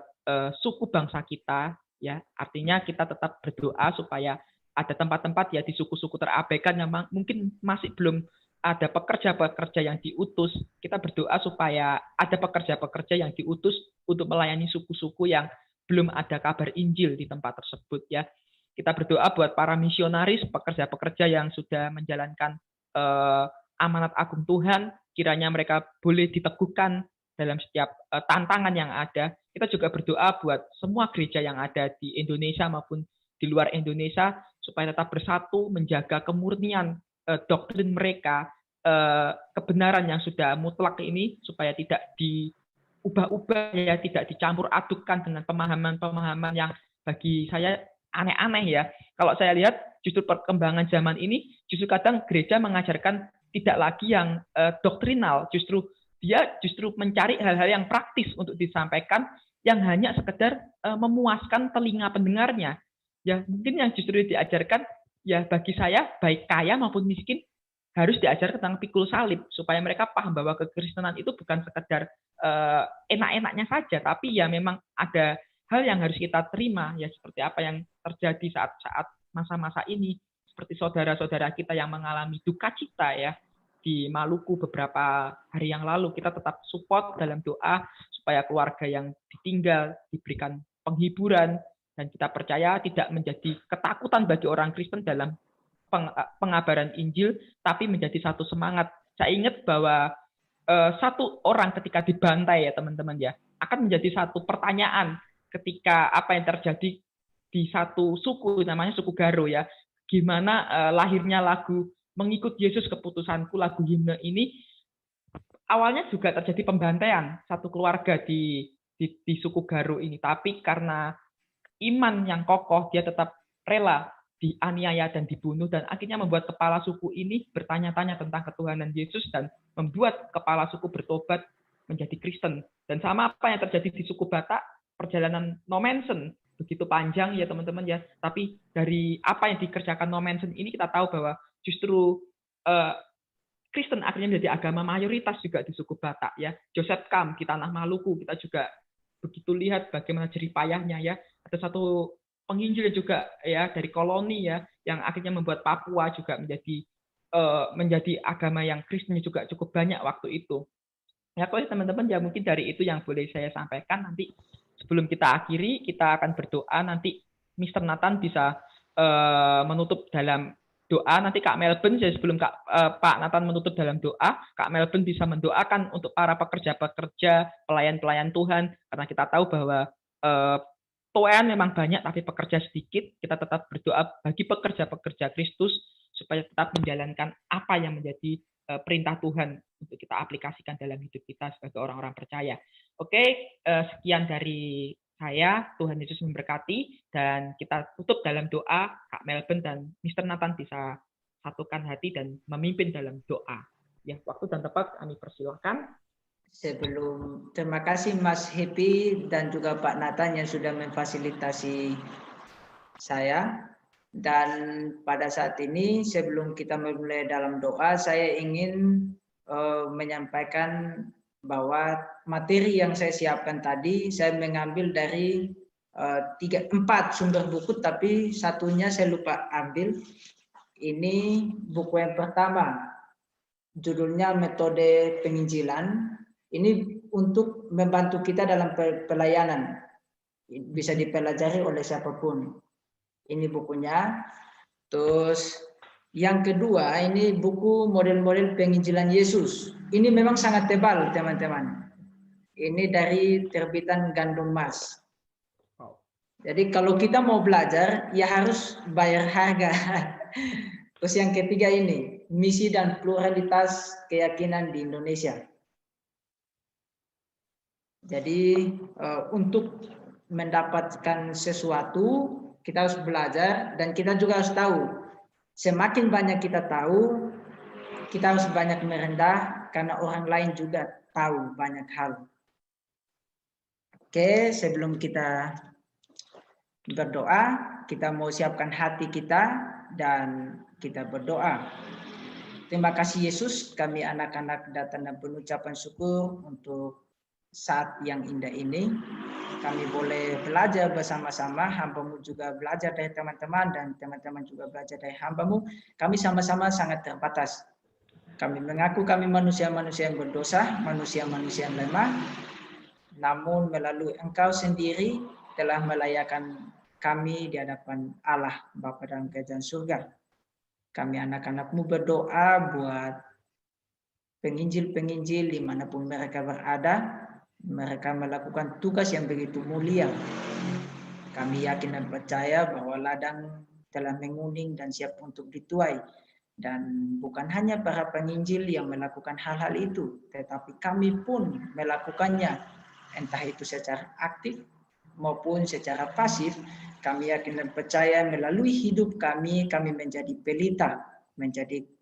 Speaker 5: suku bangsa kita ya, artinya kita tetap berdoa supaya ada tempat-tempat ya di suku-suku terabaikan yang mungkin masih belum ada pekerja-pekerja yang diutus. Kita berdoa supaya ada pekerja-pekerja yang diutus untuk melayani suku-suku yang belum ada kabar Injil di tempat tersebut ya. Kita berdoa buat para misionaris, pekerja-pekerja yang sudah menjalankan amanat agung Tuhan, kiranya mereka boleh diteguhkan dalam setiap tantangan yang ada. Kita juga berdoa buat semua gereja yang ada di Indonesia maupun di luar Indonesia supaya tetap bersatu menjaga kemurnian doktrin mereka, kebenaran yang sudah mutlak ini supaya tidak diubah-ubah ya, tidak dicampur adukkan dengan pemahaman-pemahaman yang bagi saya aneh-aneh ya. Kalau saya lihat justru perkembangan zaman ini justru kadang gereja mengajarkan tidak lagi yang doktrinal, justru dia justru mencari hal-hal yang praktis untuk disampaikan yang hanya sekedar memuaskan telinga pendengarnya. Ya, mungkin yang justru diajarkan ya bagi saya baik kaya maupun miskin harus diajar tentang pikul salib supaya mereka paham bahwa kekristenan itu bukan sekedar enak-enaknya saja, tapi ya memang ada hal yang harus kita terima ya, seperti apa yang terjadi saat masa-masa ini, seperti saudara-saudara kita yang mengalami duka cita ya di Maluku beberapa hari yang lalu. Kita tetap support dalam doa supaya keluarga yang ditinggal diberikan penghiburan, dan kita percaya tidak menjadi ketakutan bagi orang Kristen dalam pengabaran Injil, tapi menjadi satu semangat. Saya ingat bahwa satu orang ketika dibantai ya teman-teman ya, akan menjadi satu pertanyaan ketika apa yang terjadi di satu suku, namanya suku Garo ya, gimana lahirnya lagu Mengikut Yesus Keputusanku, lagu himne ini awalnya juga terjadi pembantaian satu keluarga di suku Garo ini, tapi karena iman yang kokoh, dia tetap rela dianiaya dan dibunuh, dan akhirnya membuat kepala suku ini bertanya-tanya tentang ketuhanan Yesus dan membuat kepala suku bertobat menjadi Kristen. Dan sama apa yang terjadi di suku Batak, perjalanan Nommensen begitu panjang ya teman-teman ya, tapi dari apa yang dikerjakan Nommensen ini kita tahu bahwa justru Kristen akhirnya menjadi agama mayoritas juga di suku Batak ya. Joseph Kam di tanah Maluku, kita juga begitu lihat bagaimana jerih payahnya ya. Ada satu penginjil juga ya dari koloni ya, yang akhirnya membuat Papua juga menjadi agama yang Kristennya juga cukup banyak waktu itu. Ya kalau teman-teman ya mungkin dari itu yang boleh saya sampaikan. Nanti sebelum kita akhiri, kita akan berdoa. Nanti Mr. Nathan bisa menutup dalam doa. Nanti Kak Melvin, sebelum Pak Nathan menutup dalam doa, Kak Melvin bisa mendoakan untuk para pekerja-pekerja, pelayan-pelayan Tuhan, karena kita tahu bahwa tuan memang banyak tapi pekerja sedikit. Kita tetap berdoa bagi pekerja-pekerja Kristus supaya tetap menjalankan apa yang menjadi perintah Tuhan untuk kita aplikasikan dalam hidup kita sebagai orang-orang percaya. Oke, sekian dari saya. Tuhan Yesus memberkati, dan kita tutup dalam doa. Kak Melvin dan Mr. Nathan bisa satukan hati dan memimpin dalam doa. Ya, waktu dan tempat kami persilakan.
Speaker 4: Terima kasih Mas Happy dan juga Pak Nathan yang sudah memfasilitasi saya. Dan pada saat ini sebelum kita memulai dalam doa, saya ingin menyampaikan bahwa materi yang saya siapkan tadi saya mengambil dari 4 sumber buku, tapi satunya saya lupa ambil. Ini buku yang pertama, judulnya Metode Penginjilan. Ini untuk membantu kita dalam pelayanan, bisa dipelajari oleh siapapun. Ini bukunya. Terus yang kedua, ini buku model-model penginjilan Yesus. Ini memang sangat tebal teman-teman. Ini dari terbitan Gandum Mas. Jadi kalau kita mau belajar ya harus bayar harga. Terus yang ketiga ini, Misi dan Pluralitas Keyakinan di Indonesia. Jadi untuk mendapatkan sesuatu kita harus belajar, dan kita juga harus tahu. Semakin banyak kita tahu, kita harus banyak merendah karena orang lain juga tahu banyak hal. Oke, sebelum kita berdoa, kita mau siapkan hati kita dan kita berdoa. Terima kasih Yesus, kami anak-anak datang dan pengucapan syukur untuk saat yang indah ini. Kami boleh belajar bersama-sama, hamba-Mu juga belajar dari teman-teman, dan teman-teman juga belajar dari hamba-Mu. Kami sama-sama sangat terbatas. Kami mengaku kami manusia-manusia yang berdosa, manusia-manusia yang lemah, namun melalui Engkau sendiri telah melayakan kami di hadapan Allah Bapa dalam kerajaan surga. Kami anak-anak-Mu berdoa buat penginjil-penginjil dimanapun mereka berada. Mereka melakukan tugas yang begitu mulia. Kami yakin dan percaya bahwa ladang telah menguning dan siap untuk dituai. Dan bukan hanya para penginjil yang melakukan hal-hal itu, tetapi kami pun melakukannya, entah itu secara aktif maupun secara pasif. Kami yakin dan percaya melalui hidup kami menjadi pelita,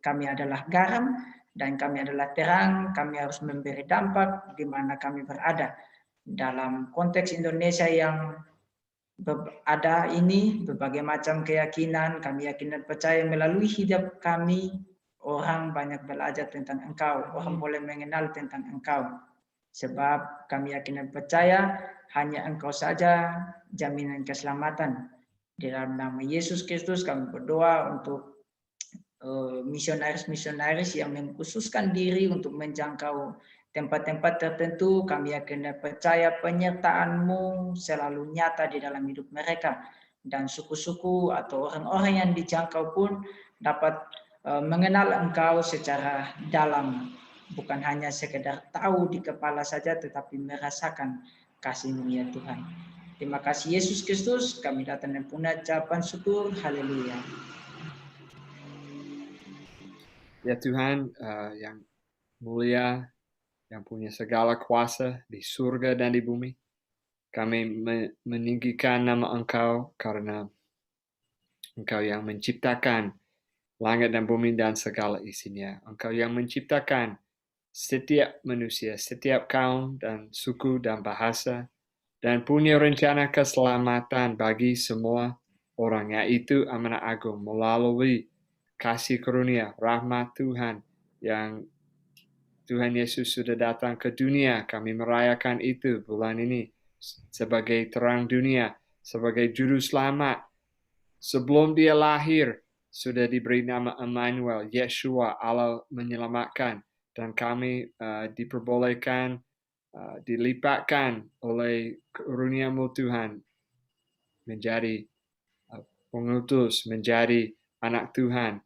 Speaker 4: kami adalah garam, dan kami adalah terang. Kami harus memberi dampak di mana kami berada. Dalam konteks Indonesia yang ada ini berbagai macam keyakinan, kami yakin dan percaya melalui hidup kami orang banyak belajar tentang Engkau, orang boleh mengenal tentang Engkau, sebab kami yakin dan percaya hanya Engkau saja jaminan keselamatan. Di dalam nama Yesus Kristus kami berdoa untuk misionaris-misionaris yang mengkhususkan diri untuk menjangkau tempat-tempat tertentu. Kami yakin dan percaya penyertaan-Mu selalu nyata di dalam hidup mereka. Dan suku-suku atau orang-orang yang dijangkau pun dapat mengenal Engkau secara dalam. Bukan hanya sekedar tahu di kepala saja, tetapi merasakan kasih-Mu ya Tuhan. Terima kasih Yesus Kristus, kami datang dan pengucapan syukur. Haleluya.
Speaker 2: Ya Tuhan yang mulia, yang punya segala kuasa di surga dan di bumi, kami meninggikan nama Engkau karena Engkau yang menciptakan langit dan bumi dan segala isinya. Engkau yang menciptakan setiap manusia, setiap kaum dan suku dan bahasa, dan punya rencana keselamatan bagi semua orang, yaitu amanah agung melalui kasih karunia, rahmat Tuhan yang Tuhan Yesus sudah datang ke dunia. Kami merayakan itu bulan ini sebagai terang dunia, sebagai juru selamat. Sebelum dia lahir, sudah diberi nama Emmanuel, Yeshua, Allah menyelamatkan. Dan kami diperbolehkan, dilipatkan oleh karunia-Mu Tuhan, menjadi pengutus, menjadi anak Tuhan,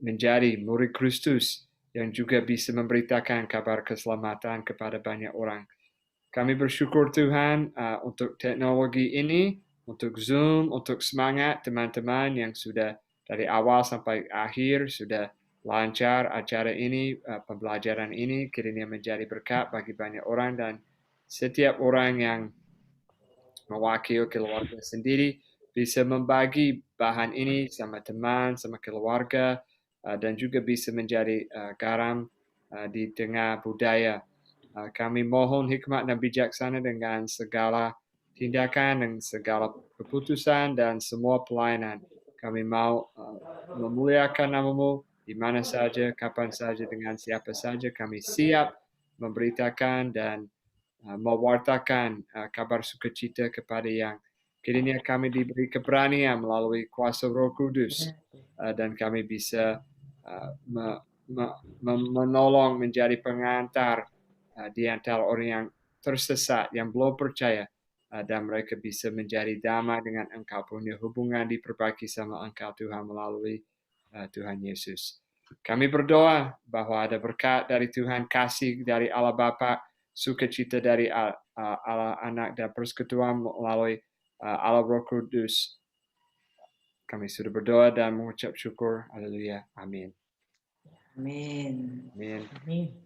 Speaker 2: menjadi murid Kristus, yang juga bisa memberitakan kabar keselamatan kepada banyak orang. Kami bersyukur Tuhan untuk teknologi ini, untuk Zoom, untuk semangat teman-teman yang sudah dari awal sampai akhir sudah lancar acara ini, pembelajaran ini, kiranya menjadi berkat bagi banyak orang, dan setiap orang yang mewakili keluarga sendiri bisa membagi bahan ini sama teman, sama keluarga, dan juga bisa menjadi garam di tengah budaya. Kami mohon hikmat dan bijaksana dengan segala tindakan dan segala keputusan dan semua pelayanan. Kami mau memuliakan nama-Mu di mana saja, kapan saja, dengan siapa saja. Kami siap memberitakan dan mewartakan kabar sukacita kepada yang kiranya kami diberi keberanian melalui kuasa Roh Kudus, dan kami bisa menolong menjadi pengantar di antara orang yang tersesat, yang belum percaya, dan mereka bisa menjadi damai dengan Engkau, punya hubungan diperbaiki sama Engkau Tuhan melalui Tuhan Yesus. Kami berdoa bahwa ada berkat dari Tuhan, kasih dari Allah Bapa, sukacita dari Allah Anak, dan persekutuan melalui Allah Roh Kudus. Kami sudah berdoa dan mengucap syukur. Haleluya. Amin.
Speaker 4: Amin.
Speaker 2: Amin.
Speaker 5: Amin.